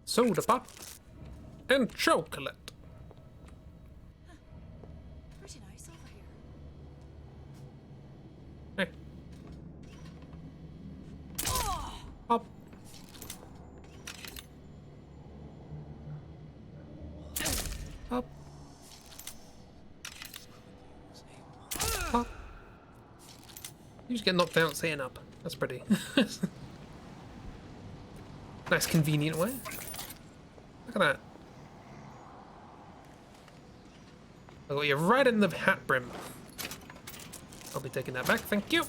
Soda pop and chocolate. Pretty nice over here. Hey. Pop. Up. Up. You just get knocked out saying up. That's pretty. Nice convenient way. Look at that. I got you right in the hat brim. I'll be taking that back, thank you.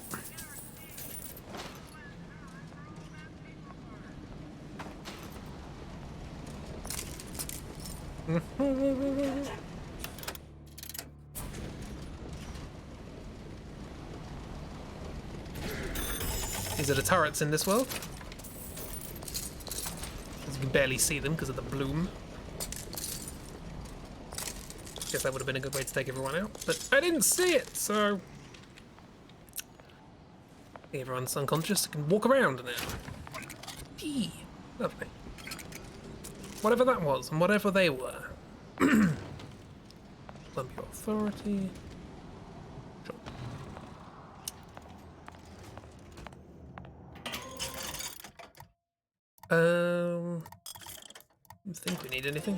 These are the turrets in this world. As you can barely see them because of the bloom. Guess that would have been a good way to take everyone out, but I didn't see it, so I think everyone's unconscious. I can walk around now. Gee, lovely. Whatever that was, and whatever they were. Columbia Authority. Sure. I think we need anything.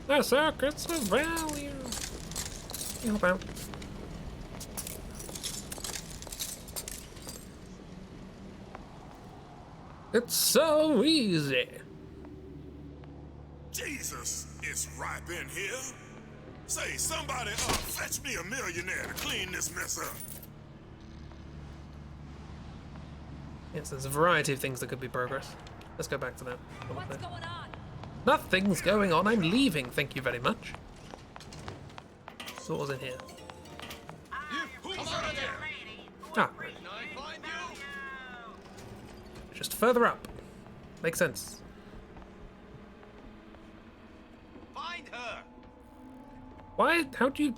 The circuits of value. Help out. It's so easy. Jesus, it's ripe in here. Say, somebody fetch me a millionaire to clean this mess up. Yes, there's a variety of things that could be progress. Let's go back to that. What's going on? Nothing's going on. I'm leaving. Thank you very much. So what was in here? Who's out there? Ah, just further up. Makes sense. Find her. Why? How do you...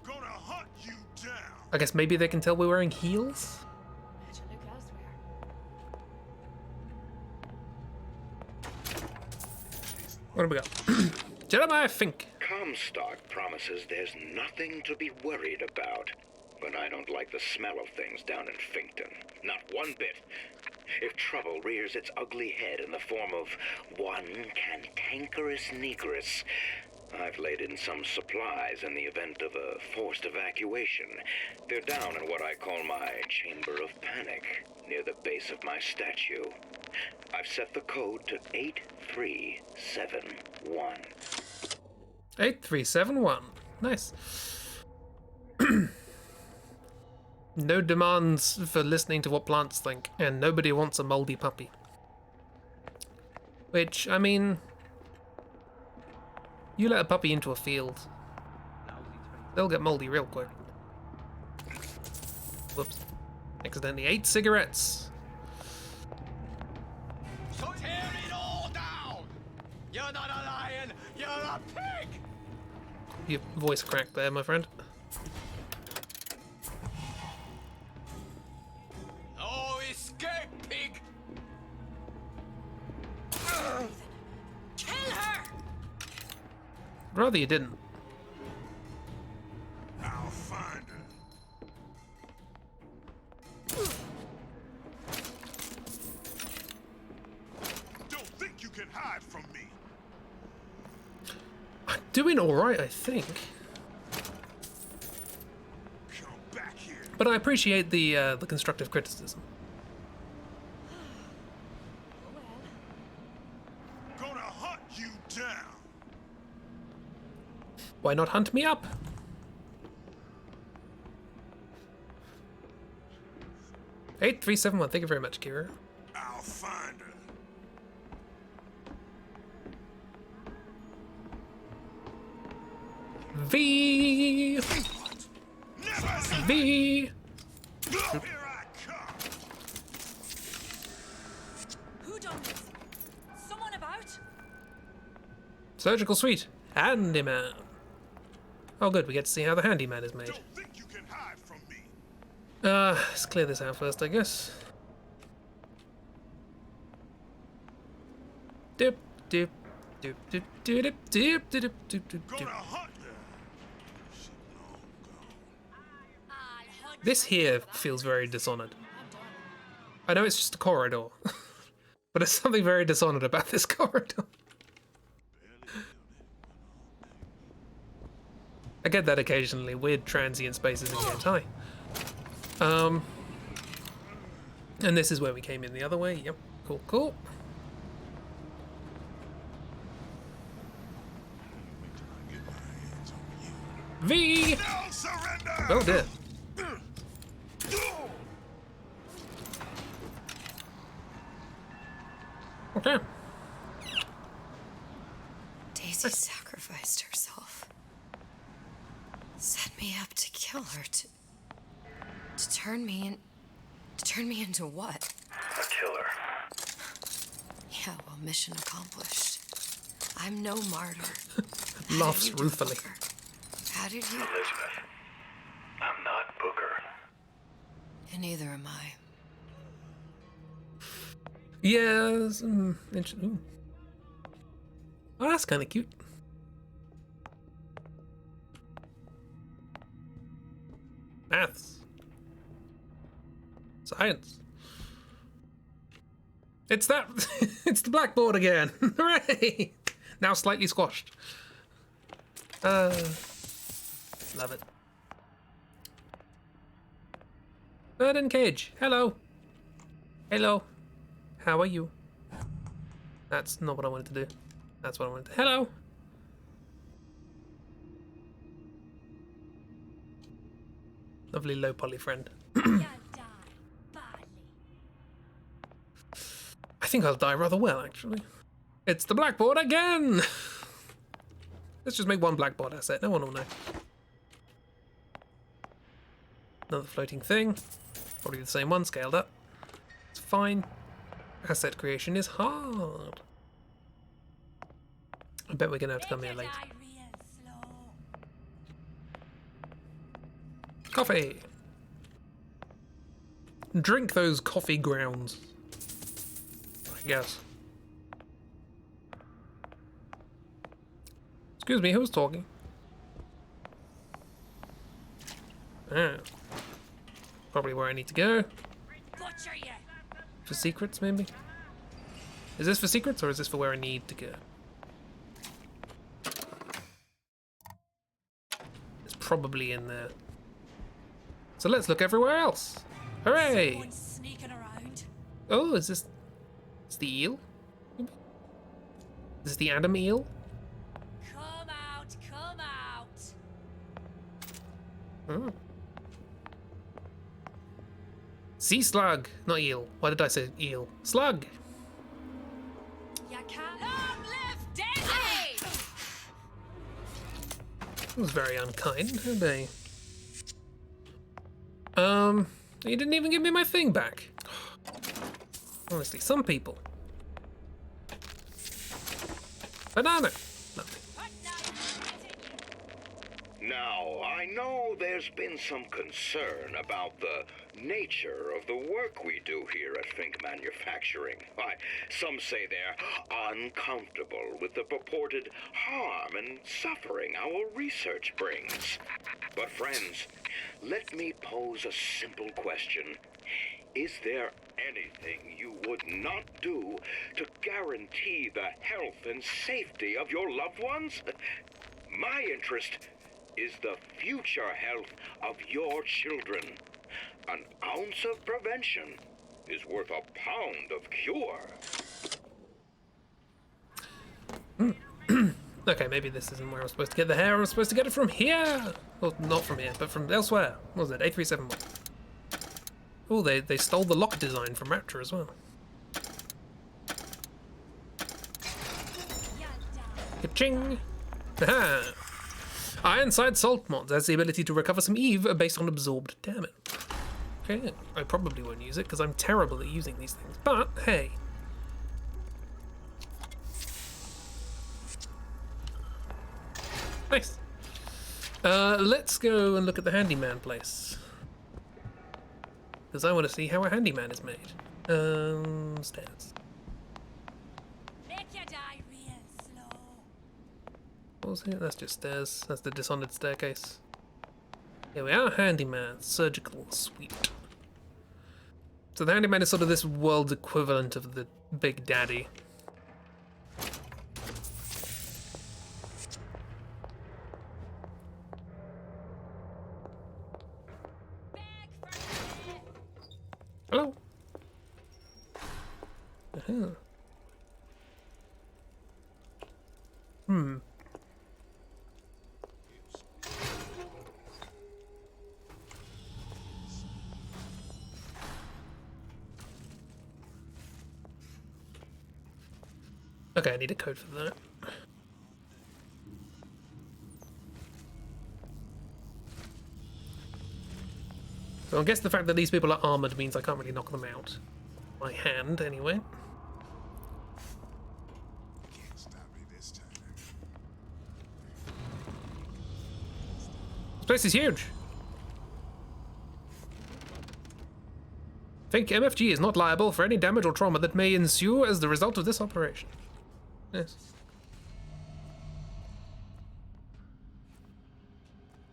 Gonna hunt you down. I guess maybe they can tell we're wearing heels? Better look elsewhere. What do we got? Jeremiah Fink. Comstock promises there's nothing to be worried about. But I don't like the smell of things down in Finkton. Not one bit. If trouble rears its ugly head in the form of one cantankerous negress, I've laid in some supplies in the event of a forced evacuation. They're down in what I call my chamber of panic, near the base of my statue. I've set the code to 8371. 8371. Nice. No demands for listening to what plants think, and nobody wants a moldy puppy. Which, I mean, you let a puppy into a field, they'll get moldy real quick. Whoops. Accidentally ate cigarettes. So tear it all down. You're not a lion. You're a pig. Your voice cracked there, my friend. No escape, pig. Kill her! Rather you didn't. I'll find her. Don't think you can hide from me. I'm doing alright, I think. Come back here. But I appreciate the constructive criticism. Gonna hunt you down. Why not hunt me up? Eight, 3, 7, 1. Thank you very much, Kira. I'll find her. V. V. Who done this? Someone about? Surgical suite. Handyman. Oh, good. We get to see how the handyman is made. Let's clear this out first, I guess. Dip, dip, dip, dip, dip, dip, dip, dip, dip, dip, dip. This here feels very Dishonored. I know it's just a corridor, but there's something very Dishonored about this corridor. I get that occasionally, weird transient spaces in games. Hi. And this is where we came in the other way. Yep. Cool, cool. V! Oh dear. Okay. Daisy sacrificed herself. Set me up to kill her, to turn me into what? A killer. Yeah, well, mission accomplished. I'm no martyr. Laughs ruefully. How did you? Elizabeth, I'm not Booker. And neither am I. Yes. Oh, that's kind of cute. Maths. Science. It's that. It's the blackboard again. Hooray! Now slightly squashed. Love it. Bird cage. Hello. Hello. How are you? That's not what I wanted to do. That's what I wanted to. Hello. Lovely low poly friend. I think I'll die rather well, actually. It's the blackboard again! Let's just make one blackboard asset. No one will know. Another floating thing. Probably the same one, scaled up. It's fine. Asset creation is hard. I bet we're gonna have to come here later. Coffee! Drink those coffee grounds. I guess. Excuse me, who's talking? Ah. Probably where I need to go. For secrets, maybe? Is this for secrets, or is this for where I need to go? It's probably in there. So let's look everywhere else. Hooray! Oh, is this... It's the eel? Is this the Adam eel? Come out, come out. Oh. Sea slug, not eel. Why did I say eel? Slug! You can't. Long live Daisy! That was very unkind, didn't they? You didn't even give me my thing back. Honestly, some people. Banana! Lovely. Now, I know there's been some concern about the nature of the work we do here at Fink Manufacturing. Why, some say they're uncomfortable with the purported harm and suffering our research brings. But friends, let me pose a simple question. Is there anything you would not do to guarantee the health and safety of your loved ones? My interest is the future health of your children. An ounce of prevention is worth a pound of cure. Okay, maybe this isn't where I'm supposed to get the hair. I'm supposed to get it from here! Well, not from here, but from elsewhere. What was it? A371. Oh, they stole the lock design from Rapture as well. Ka-ching! Aha! Ironside Salt Mods has the ability to recover some Eve based on absorbed damage. Okay, I probably won't use it because I'm terrible at using these things, but hey. Nice. Let's go and look at the handyman place. Because I want to see how a handyman is made. Stairs. Make your die real slow. What was it? That's just stairs. That's the dishonored staircase. Here we are, handyman. Surgical suite. So the handyman is sort of this world's equivalent of the Big Daddy. Hello. Uh-huh. Okay, I need a code for that. So I guess the fact that these people are armored means I can't really knock them out. My hand, anyway. This place is huge. I think MFG is not liable for any damage or trauma that may ensue as the result of this operation. Yes.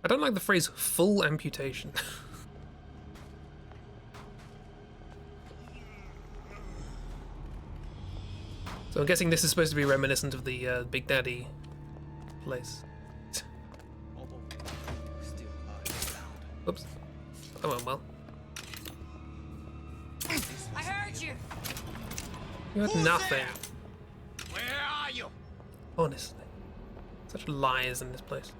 I don't like the phrase full amputation. So I'm guessing this is supposed to be reminiscent of the Big Daddy place. Oops. That went well. I heard you. You had nothing. Where are you? Honestly. Such lies in this place.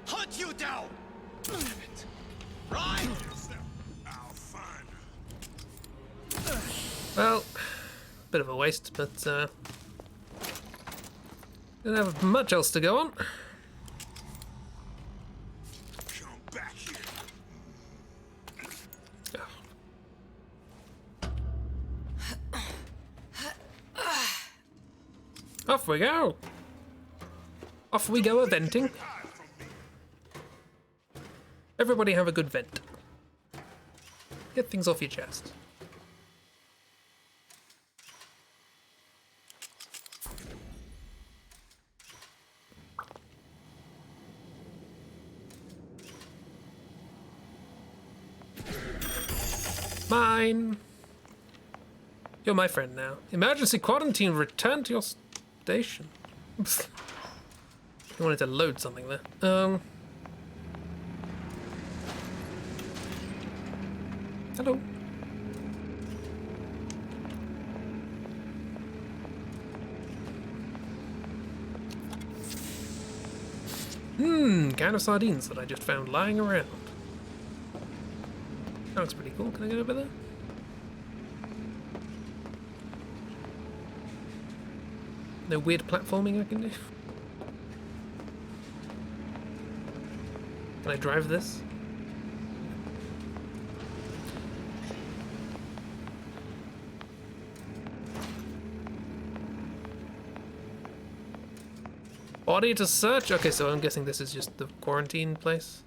Hunt you down! Damn it. Right? I'll find her. Well, bit of a waste, but don't have much else to go on. Come back here. Off we go. Off we go eventing. Everybody have a good vent. Get things off your chest. Mine. You're my friend now. Emergency quarantine, return to your station. You wanted to load something there. Hello. Can of sardines that I just found lying around. That looks pretty cool. Can I get over there? No weird platforming I can do? Can I drive this? Body to search? Okay, so I'm guessing this is just the quarantine place.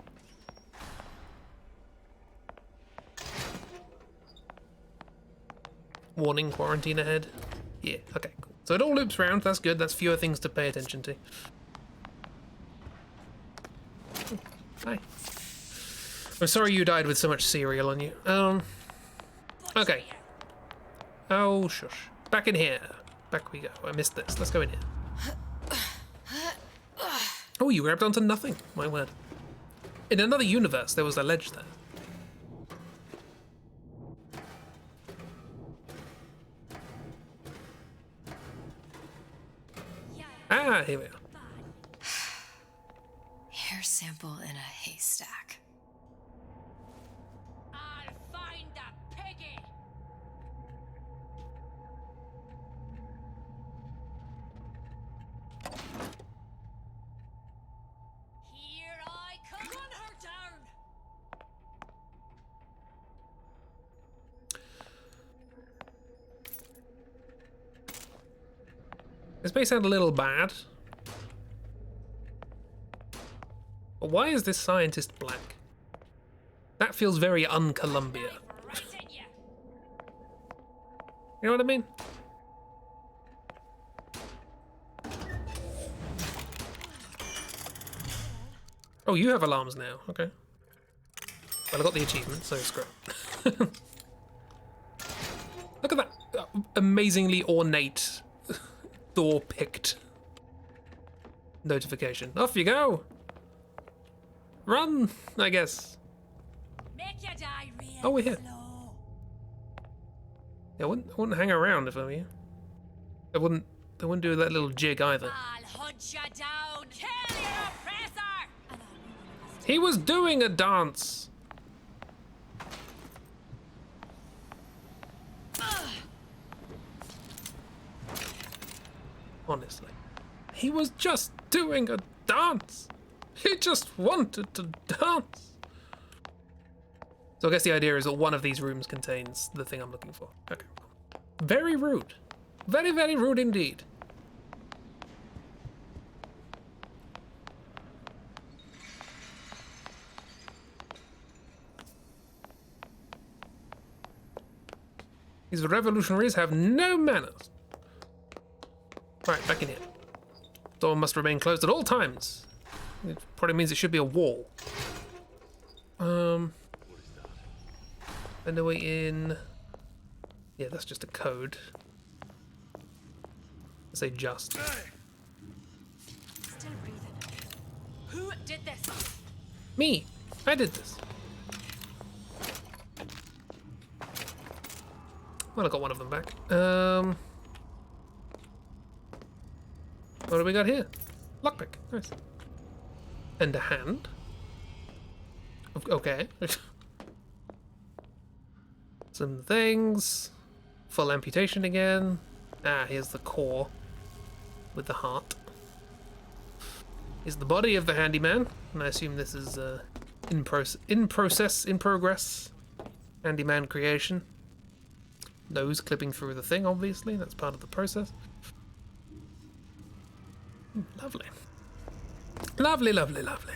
Warning, quarantine ahead. Yeah, okay, cool. So it all loops round, that's good, that's fewer things to pay attention to. Oh, hi. I'm sorry you died with so much cereal on you. Okay. Oh, shush. Back in here. Back we go. I missed this. Let's go in here. Oh, you grabbed onto nothing. My word. In another universe, there was a ledge there. Ah, here we are. Hair sample in a haystack. I'll find the piggy. Here I come. Run her down. This may sound a little bad. But why is this scientist black? That feels very un-Columbia. You know what I mean? Oh, you have alarms now. Okay. Well, I got the achievement, so screw it. Look at that amazingly ornate Thor-picked notification. Off you go! Run, I guess. Make you die real Oh, we're here. slow. Yeah, I wouldn't hang around if I were you. I wouldn't do that little jig either. I'll hunt you down. Kill your oppressor. He was doing a dance. Honestly, he was just doing a dance. He just wanted to dance. So I guess the idea is that one of these rooms contains the thing I'm looking for. Okay. Very rude. Very, very rude indeed. These revolutionaries have no manners. Right, back in here. Door must remain closed at all times. It probably means it should be a wall. Find a way in. Yeah, that's just a code. I say just. Still breathing. Who did this? Me. I did this. Well, I got one of them back. What do we got here? Lockpick. Nice. And a hand. Okay. Some things. Full amputation again. Ah, here's the core. With the heart. Here's the body of the handyman. And I assume this is in progress. Handyman creation. Nose clipping through the thing, obviously. That's part of the process. Lovely. Lovely, lovely, lovely.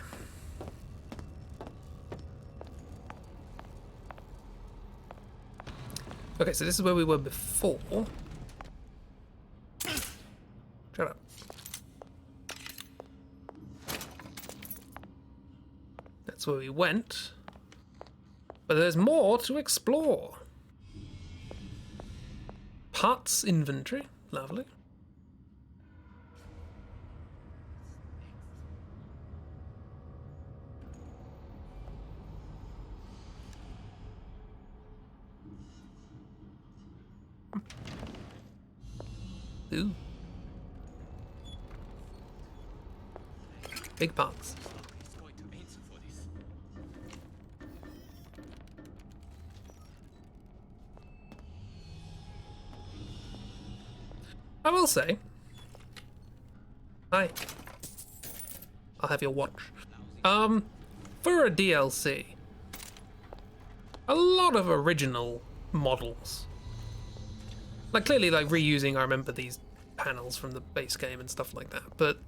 Okay, so this is where we were before. Shut up. That's where we went. But there's more to explore. Parts inventory. Lovely. Ooh. Big parts. I will say. Hi. I'll have your watch. For a DLC, a lot of original models. Like, clearly, like, reusing, I remember these panels from the base game and stuff like that, but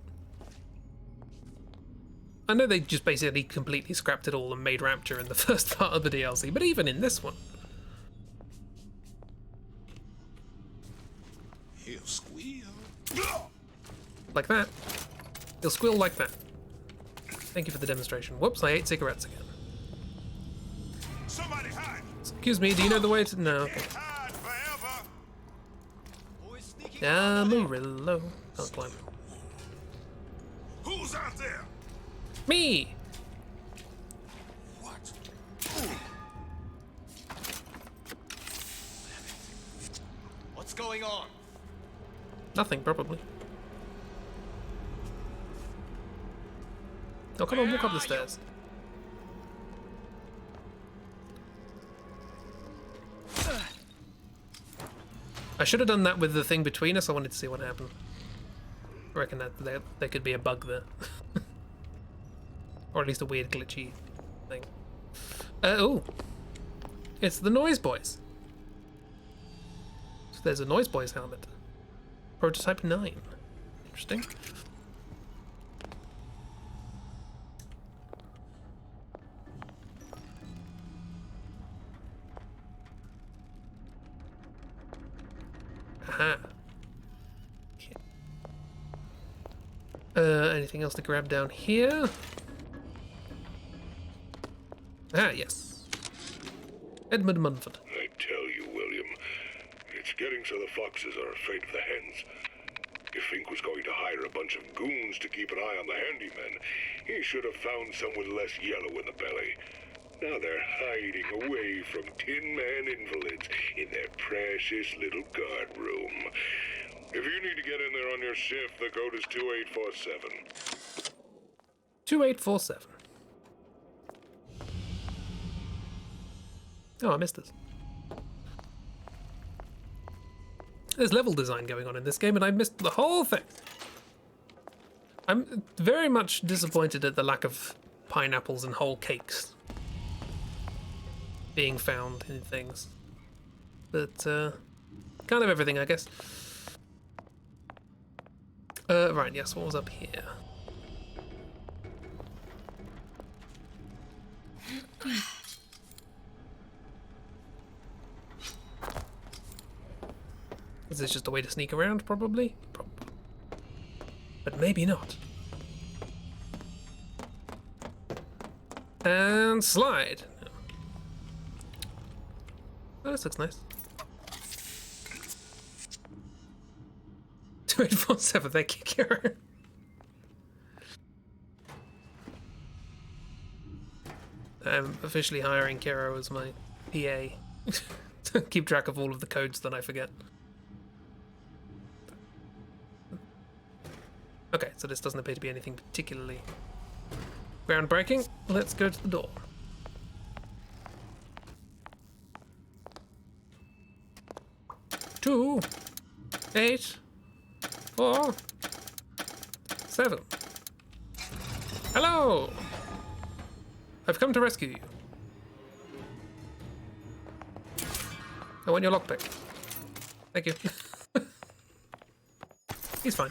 I know they just basically completely scrapped it all and made Rapture in the first part of the DLC, but even in this one. He'll squeal. Like that. He'll squeal like that. Thank you for the demonstration. Whoops, I ate cigarettes again. Somebody hide. Excuse me, do you know the way to... No, okay. Amarillo. Can't climb. Who's out there? Me! What? What's going on? Nothing, probably. Oh, come on, walk up the stairs. I should have done that with the thing between us. I wanted to see what happened. I reckon that there could be a bug there. Or at least a weird glitchy thing. Oh! It's the Noise Boys. So there's a Noise Boys helmet. Prototype 9. Interesting. Aha. Okay. Anything else to grab down here? Ah, yes. Edmund Munford. I tell you, William, it's getting so the foxes are afraid of the hens. If Fink was going to hire a bunch of goons to keep an eye on the handymen, he should have found some with less yellow in the belly. Now they're hiding away from Tin Man invalids in their precious little guard room. If you need to get in there on your shift, the code is 2847. 2847. Oh, I missed this. There's level design going on in this game, and I missed the whole thing. I'm very much disappointed at the lack of pineapples and whole cakes being found in things. But, kind of everything, I guess. Right, yes, what was up here? Is this just a way to sneak around, probably? Probably. But maybe not. And slide. Oh, this looks nice. 2847, thank you, Karen. I'm officially hiring Kero as my PA to keep track of all of the codes that I forget. Okay, so this doesn't appear to be anything particularly groundbreaking. Let's go to the door. Two, 8, 4, 7. Hello! I've come to rescue you. I want your lockpick. Thank you. He's fine.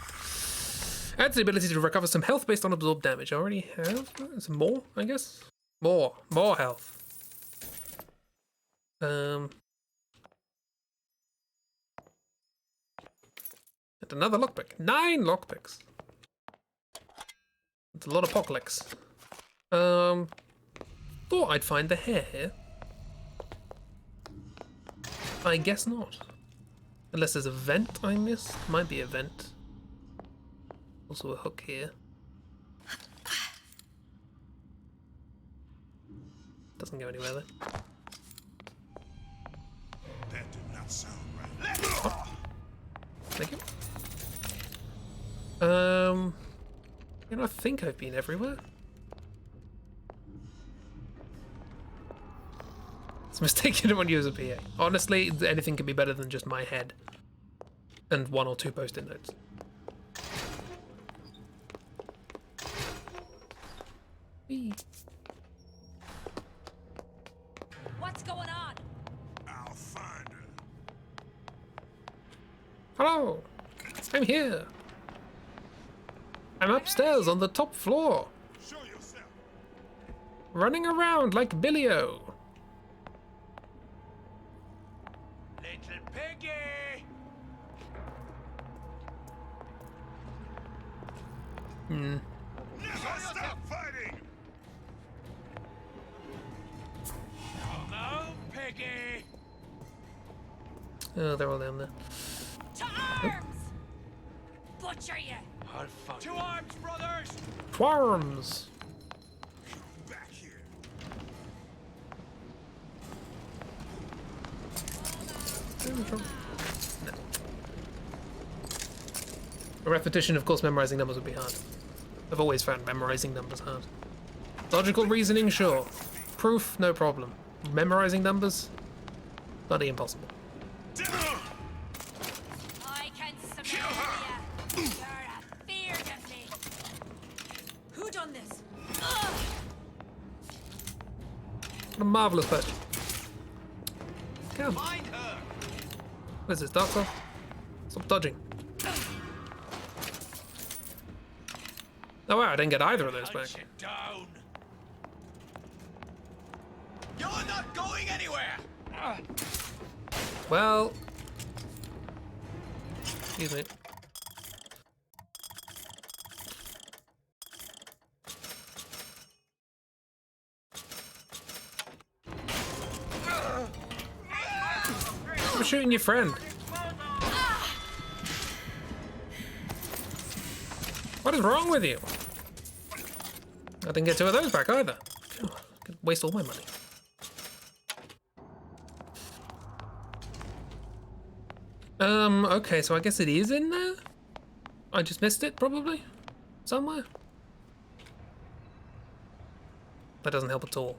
Adds the ability to recover some health based on absorbed damage. I already have some more, I guess. More health. And another lockpick. 9 lockpicks. It's a lot of pocklicks. Thought I'd find the hair here. I guess not. Unless there's a vent I missed. Might be a vent. Also a hook here. Doesn't go anywhere though. That did not sound right. Oh. Thank you. You know, I think I've been everywhere. It's a mistake you don't want to use a PA. Honestly, anything can be better than just my head. And 1 or 2 post-it notes. Whee. What's going on? I'll find her. Hello! I'm here! I'm upstairs on the top floor. Show yourself. Running around like Billy-O. Little piggy! Never stop fighting! Come on, piggy! Oh, they're all down there. To arms! Butcher you! I'll fuck to arms, brothers! Twarms! Back here. No. A repetition, of course, memorizing numbers would be hard. I've always found memorizing numbers hard. Logical reasoning, sure. Proof, no problem. Memorizing numbers? Bloody impossible. I can smell you. You're afeard of me. Who done this? Ugh. What a marvellous question. Come. Find her! What is this, Dark Souls? Stop dodging. Oh wow, I didn't get either of those back. Down. You're not going anywhere! Well... Excuse me. I'm shooting your friend. What is wrong with you? I didn't get 2 of those back either. Phew, could waste all my money. Okay, so I guess it is in there? I just missed it, probably? Somewhere? That doesn't help at all.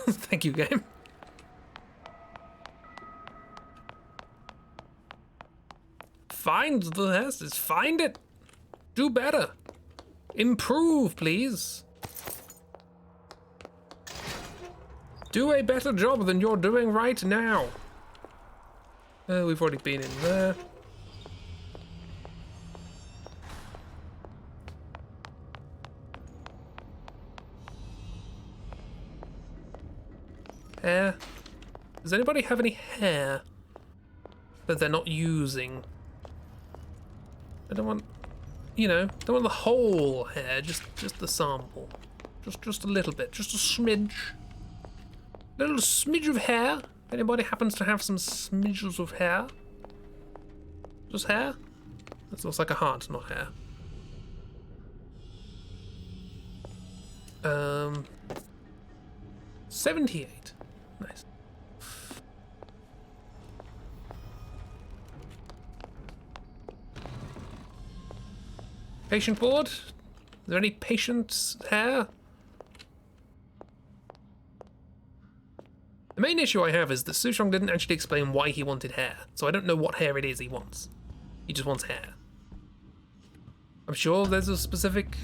Thank you, game. Find the houses. Find it. Do better. Improve, please. Do a better job than you're doing right now. We've already been in there. Hair. Does anybody have any hair that they're not using? I don't want, you know, don't want the whole hair, just the sample. Just a little bit, just a smidge. Little smidge of hair. If anybody happens to have some smidges of hair. Just hair? That looks like a heart, not hair. 78. Nice. Patient board? Is there any patient's hair? The main issue I have is that Suchong didn't actually explain why he wanted hair, so I don't know what hair it is he wants. He just wants hair. I'm sure there's a specific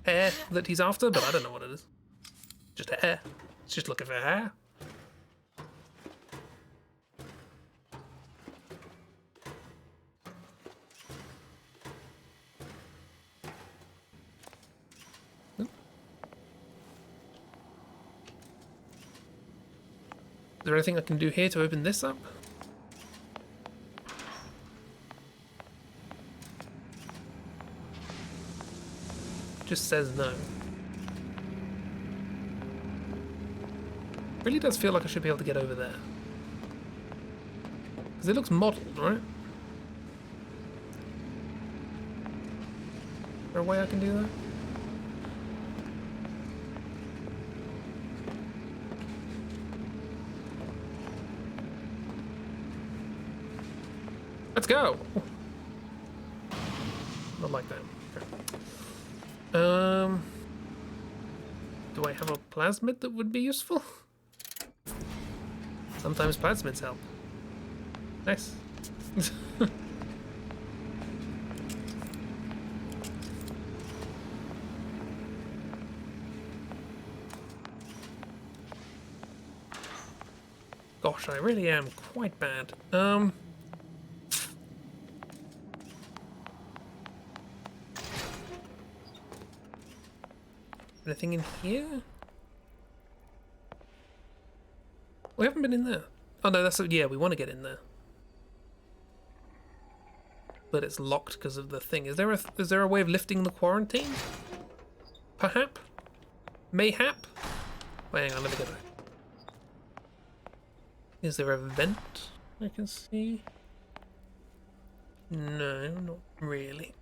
hair that he's after, but I don't know what it is. Just hair. It's just looking for hair. there anything I can do here to open this up? Just says no. Really does feel like I should be able to get over there. Because it looks modelled, right? Is there a way I can do that? Let's go! Not like that. Okay. Do I have a plasmid that would be useful? Sometimes plasmids help. Nice. Gosh, I really am quite bad. Anything in here? We haven't been in there. Oh no, that's yeah. We want to get in there, but it's locked because of the thing. Is there a way of lifting the quarantine? Perhaps, mayhap. Wait, hang on. Let me go back. Is there a vent I can see? No, not really.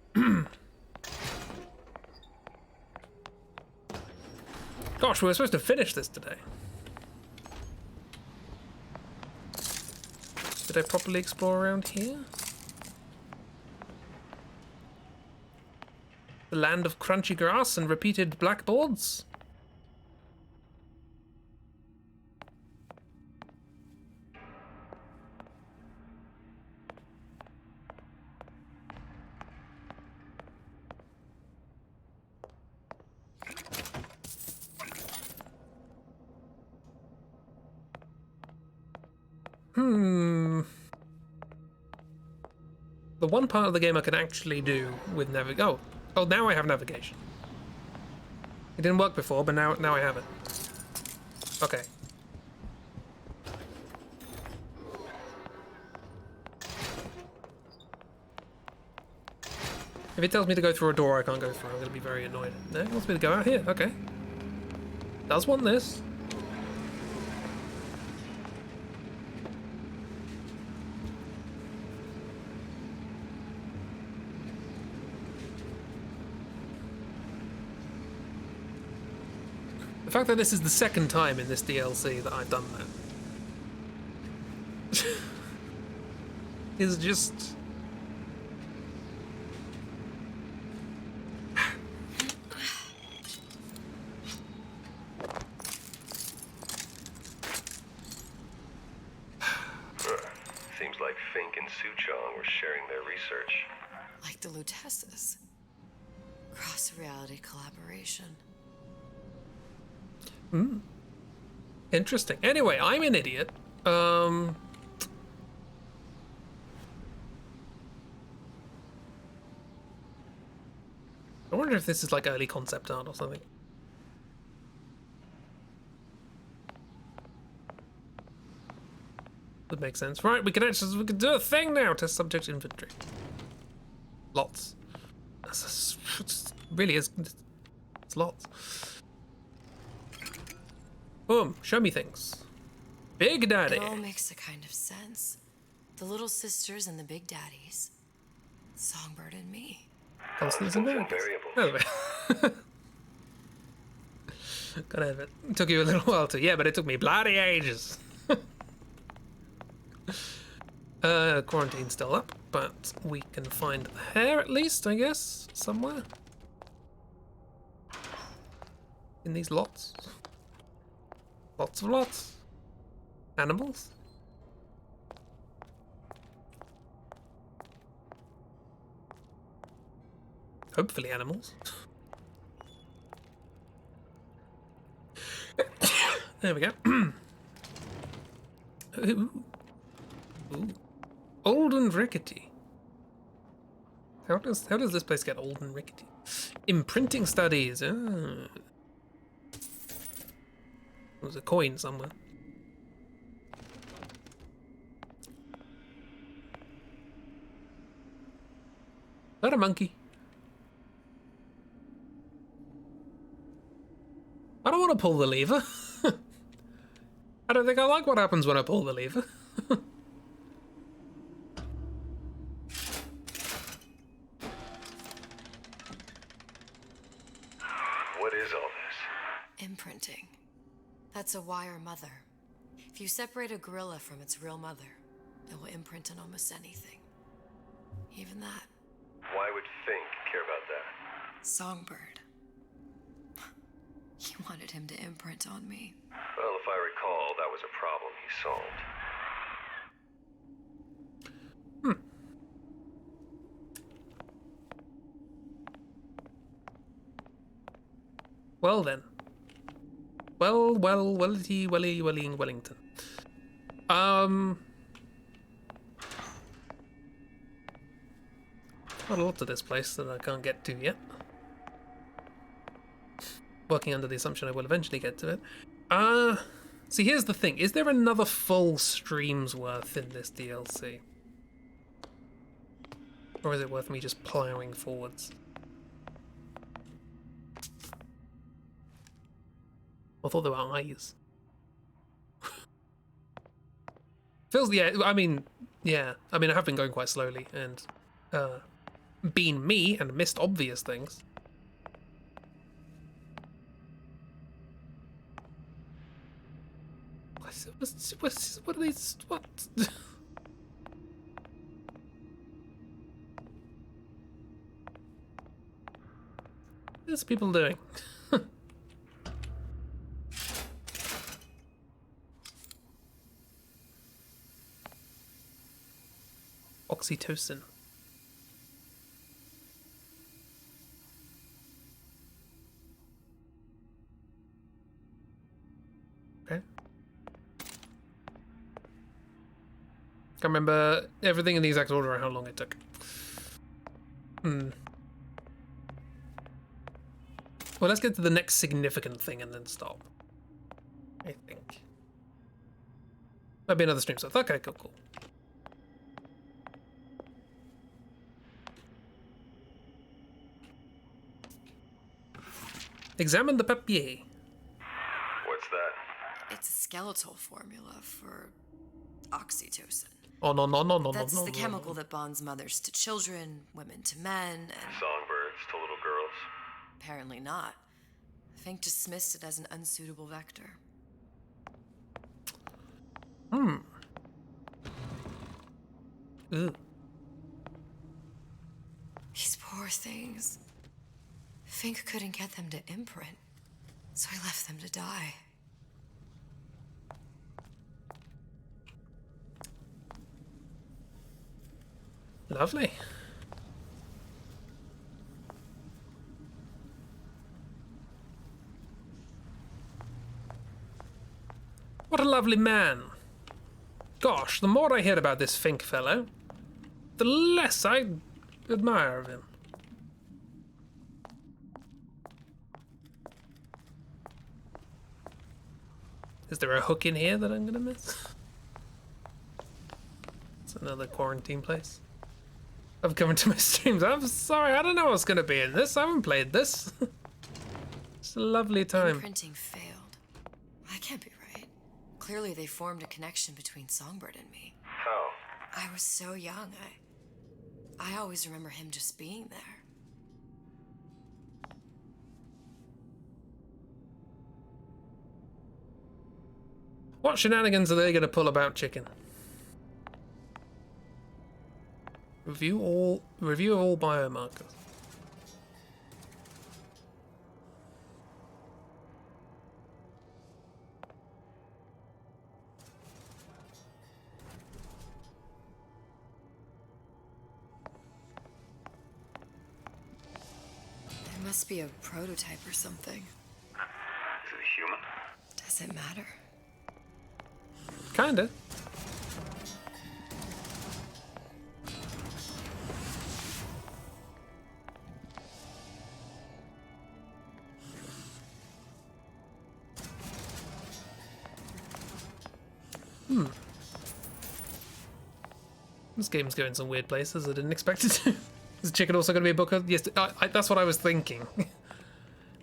Gosh, we were supposed to finish this today. Did I properly explore around here? The land of crunchy grass and repeated blackboards? The one part of the game I can actually do with oh, now I have navigation. It didn't work before, but now I have it. Okay. If it tells me to go through a door I can't go through, I'm going to be very annoyed. No, it wants me to go out here. Okay. Does want this. The fact that this is the second time in this DLC that I've done that is just... Seems like Fink and Suchong were sharing their research. Like the Lutesses. Cross-reality collaboration. Interesting. Anyway, I'm an idiot. I wonder if this is like early concept art or something. That makes sense. Right, we can do a thing now. Test subject inventory. Lots. It really is. It's lots. Boom, show me things. Big Daddy. It all makes a kind of sense. The little sisters and the big daddies. Songbird and me. Constants and variables. Gotta have it. It took you a little while to, yeah, but it took me bloody ages. Quarantine's still up, but we can find the hair at least, I guess, somewhere. In these lots. Lots of lots. Animals. Hopefully animals. There we go. Ooh. Ooh. Old and rickety. How does this place get old and rickety? Imprinting studies. There's a coin somewhere. Not a monkey. I don't want to pull the lever. I don't think I like what happens when I pull the lever. What is all this? Imprinting. That's a wire mother. If you separate a gorilla from its real mother, it will imprint on almost anything. Even that. Why would Fink care about that? Songbird. He wanted him to imprint on me. Well, if I recall, that was a problem he solved. Well then. Wellington. Not a lot to this place that I can't get to yet. Working under the assumption I will eventually get to it. See, here's the thing. Is there another full stream's worth in this DLC? Or is it worth me just plowing forwards? I thought there were eyes. Feels, yeah, I mean, I have been going quite slowly and been me and missed obvious things. What are these? What? What's people doing? Oxytocin. Okay. Can't remember everything in the exact order and how long it took. Well, let's get to the next significant thing and then stop. I think. Might be another stream stuff. Okay, cool. Examine the papier. What's that? It's a skeletal formula for oxytocin. Oh, no. That's the chemical that bonds mothers to children, women to men, and... Songbirds to little girls? Apparently not. Fink dismissed it as an unsuitable vector. Ooh. These poor things. Fink couldn't get them to imprint, so he left them to die. Lovely. What a lovely man. Gosh, the more I hear about this Fink fellow, the less I admire of him. Is there a hook in here that I'm gonna miss? It's another quarantine place. I've come into my streams. I'm sorry, I don't know what's gonna be in this. I haven't played this. It's a lovely time. Imprinting failed. That can't be right. Clearly they formed a connection between Songbird and me. How? I was so young. I always remember him just being there. What shenanigans are they gonna pull about chicken? Review of all biomarkers. It must be a prototype or something. Is it a human? Does it matter? Kinda. This game's going some weird places I didn't expect it to. Is Chicken also going to be a Booker? Yes, that's what I was thinking.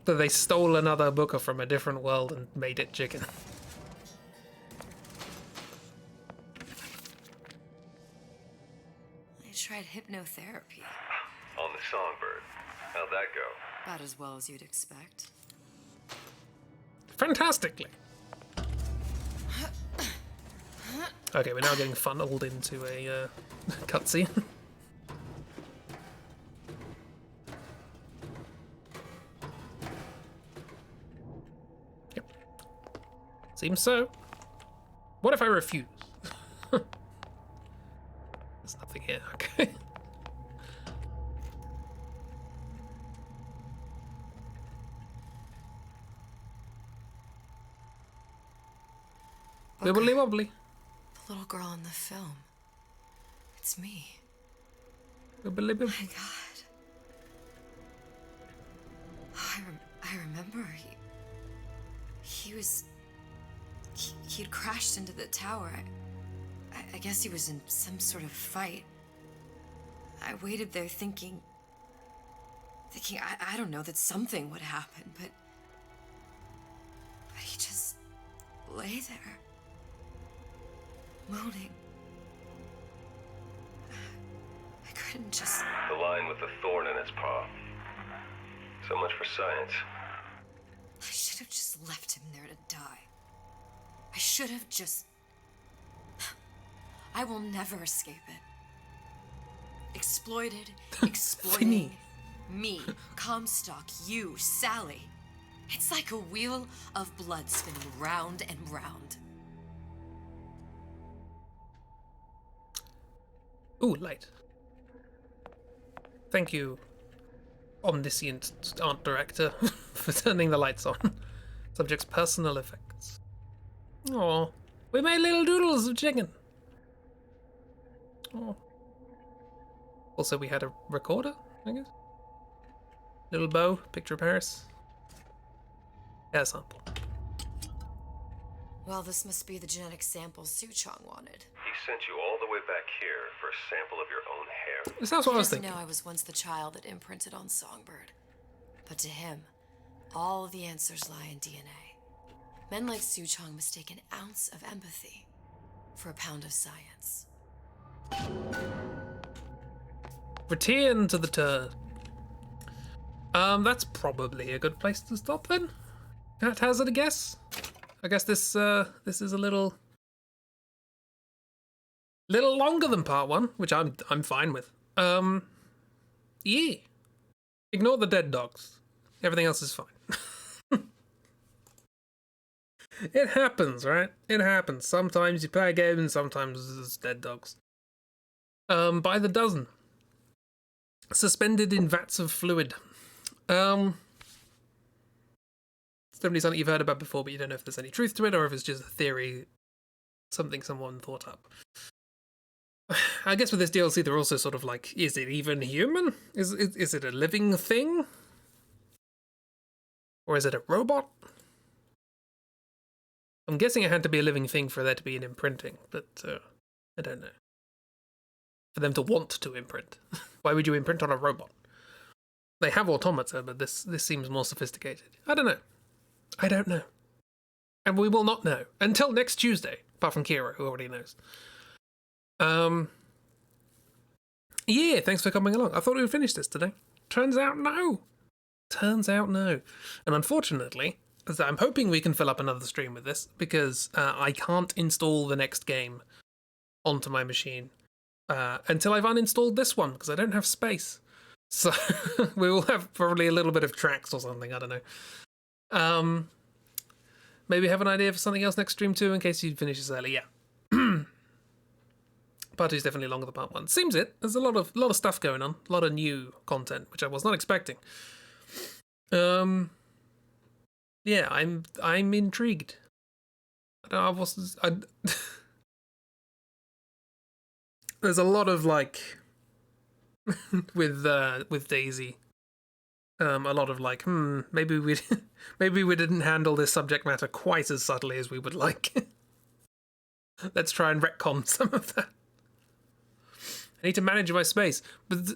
That they stole another Booker from a different world and made it Chicken. I tried hypnotherapy. On the Songbird. How'd that go? About as well as you'd expect. Fantastically. Okay, we're now getting funneled into a cutscene. Yep. Seems so. What if I refuse? There's nothing here, okay. Wibbly wobbly. The little girl in the film. It's me. Wibbly Oh wobbly. my god. Oh, I remember he'd crashed into the tower. I guess he was in some sort of fight. I waited there thinking I don't know, that something would happen, but he just lay there, moaning. I couldn't just... The lion with the thorn in its paw. So much for science. I should have just left him there to die. I should have just... I will never escape it. Exploited, exploiting me, Comstock, you, Sally. It's like a wheel of blood spinning round and round. Ooh, light. Thank you, omniscient art director, for turning the lights on. Subject's personal effects. Oh, we made little doodles of chicken. Oh. Also, we had a recorder, I guess. Little bow, picture of Paris. Yeah, sample. Well, this must be the genetic sample Suchong wanted. He sent you all the way back here for a sample of your own hair. That's what I was He doesn't thinking. know I was once the child that imprinted on Songbird. But to him, all of the answers lie in DNA. Men like Suchong mistake an ounce of empathy for a pound of science. Return to the turd. That's probably a good place to stop then. Cat hazard a guess. I guess this is a little longer than part one, which I'm fine with. Yeah. Ignore the dead dogs. Everything else is fine. It happens, right? It happens. Sometimes you play a game and sometimes there's dead dogs. By the dozen. Suspended in vats of fluid. It's definitely something you've heard about before, but you don't know if there's any truth to it or if it's just a theory, something someone thought up. I guess with this DLC, they're also sort of like, is it even human? Is it a living thing? Or is it a robot? I'm guessing it had to be a living thing for there to be an imprinting, but I don't know. For them to want to imprint. Why would you imprint on a robot? They have automata, but this seems more sophisticated. I don't know. And we will not know until next Tuesday, apart from Kira, who already knows. Yeah, thanks for coming along. I thought we would finish this today. Turns out no. And unfortunately, I'm hoping we can fill up another stream with this, because I can't install the next game onto my machine until I've uninstalled this one, because I don't have space. So we will have probably a little bit of tracks or something, I don't know. Maybe have an idea for something else next stream too, in case you finish this early. Yeah. Part 2 is definitely longer than part 1. Seems it. There's a lot of stuff going on, a lot of new content, which I was not expecting. Yeah, I'm intrigued. There's a lot of like with Daisy. A lot of like, maybe we didn't handle this subject matter quite as subtly as we would like. Let's try and retcon some of that. I need to manage my space. But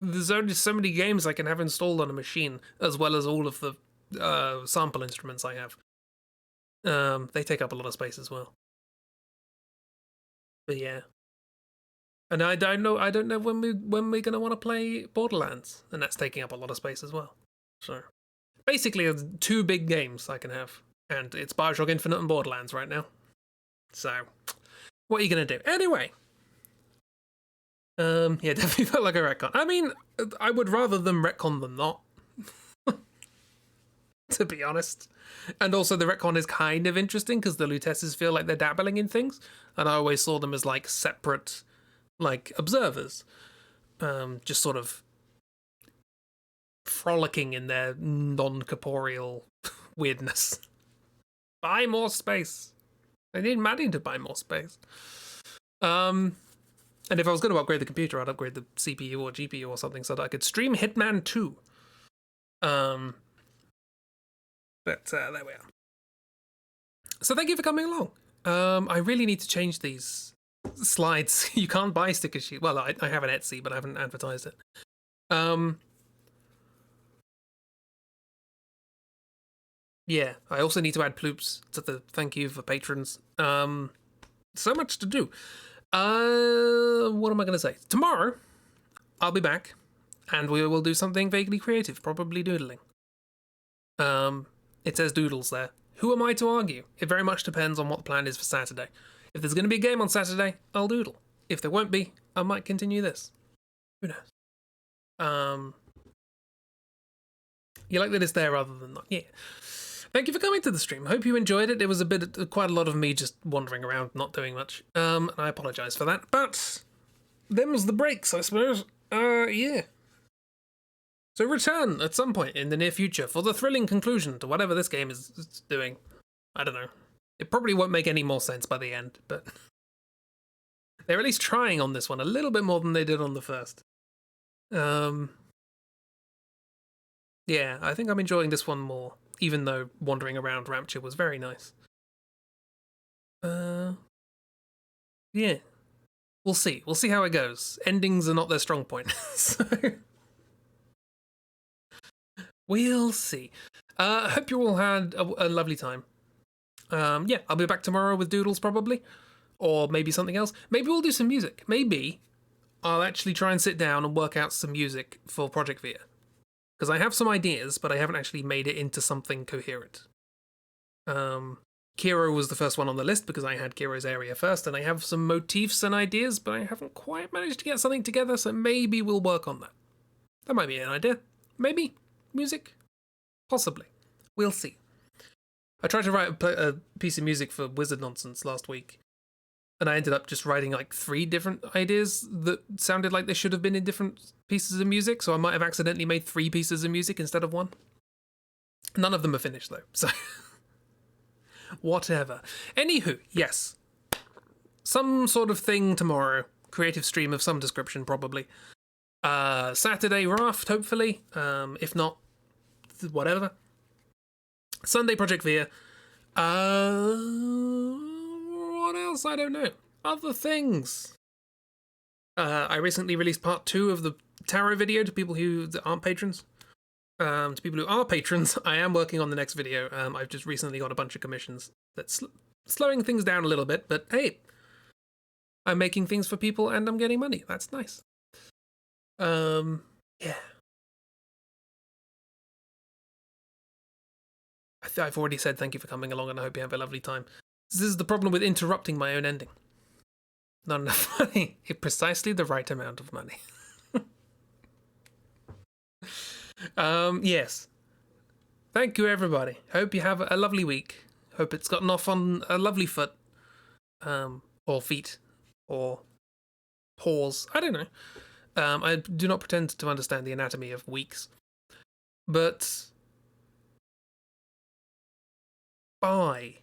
there's only so many games I can have installed on a machine, as well as all of the sample instruments I have. They take up a lot of space as well. But yeah. And I don't know when we're gonna want to play Borderlands, and that's taking up a lot of space as well. So basically, there's 2 big games I can have, and it's Bioshock Infinite and Borderlands right now. So what are you gonna do? Anyway. Yeah, definitely felt like a retcon. I mean, I would rather them retcon than not, to be honest. And also, the retcon is kind of interesting because the Lutesses feel like they're dabbling in things, and I always saw them as like separate, like observers, just sort of frolicking in their non-corporeal weirdness. Buy more space. I need Maddie to buy more space. And if I was going to upgrade the computer, I'd upgrade the CPU or GPU or something so that I could stream Hitman 2. But there we are. So thank you for coming along. I really need to change these slides. You can't buy sticker sheets. Well, I have an Etsy, but I haven't advertised it. Yeah, I also need to add ploops to the thank you for patrons. So much to do. What am I going to say? Tomorrow, I'll be back, and we will do something vaguely creative, probably doodling. It says doodles there. Who am I to argue? It very much depends on what the plan is for Saturday. If there's going to be a game on Saturday, I'll doodle. If there won't be, I might continue this. Who knows? You like that it's there rather than not? Yeah. Thank you for coming to the stream. Hope you enjoyed it. It was quite a lot of me just wandering around, not doing much. And I apologise for that. But them's the breaks, I suppose. Yeah. So return at some point in the near future for the thrilling conclusion to whatever this game is doing. I don't know. It probably won't make any more sense by the end, but they're at least trying on this one a little bit more than they did on the first. Yeah, I think I'm enjoying this one more. Even though wandering around Rapture was very nice. Yeah. We'll see. We'll see how it goes. Endings are not their strong point. So we'll see. I hope you all had a lovely time. Yeah, I'll be back tomorrow with Doodles probably. Or maybe something else. Maybe we'll do some music. Maybe I'll actually try and sit down and work out some music for Project Via. Because I have some ideas, but I haven't actually made it into something coherent. Kiro was the first one on the list because I had Kiro's area first, and I have some motifs and ideas, but I haven't quite managed to get something together, so maybe we'll work on that. That might be an idea. Maybe. Music? Possibly. We'll see. I tried to write a piece of music for Wizard Nonsense last week, and I ended up just writing like 3 different ideas that sounded like they should have been in different pieces of music, so I might have accidentally made 3 pieces of music instead of 1. None of them are finished though, so whatever. Anywho, yes. Some sort of thing tomorrow. Creative stream of some description, probably. Saturday Raft, hopefully. If not, whatever. Sunday Project Via. What else? I don't know. Other things. I recently released part 2 of the tarot video to people who aren't patrons. To people who are patrons, I am working on the next video. I've just recently got a bunch of commissions. That's slowing things down a little bit, but hey, I'm making things for people and I'm getting money. That's nice. Yeah. I've already said thank you for coming along and I hope you have a lovely time. This is the problem with interrupting my own ending. Not enough money. Precisely the right amount of money. Yes. Thank you, everybody. Hope you have a lovely week. Hope it's gotten off on a lovely foot. Or feet. Or paws. I don't know. I do not pretend to understand the anatomy of weeks. But bye.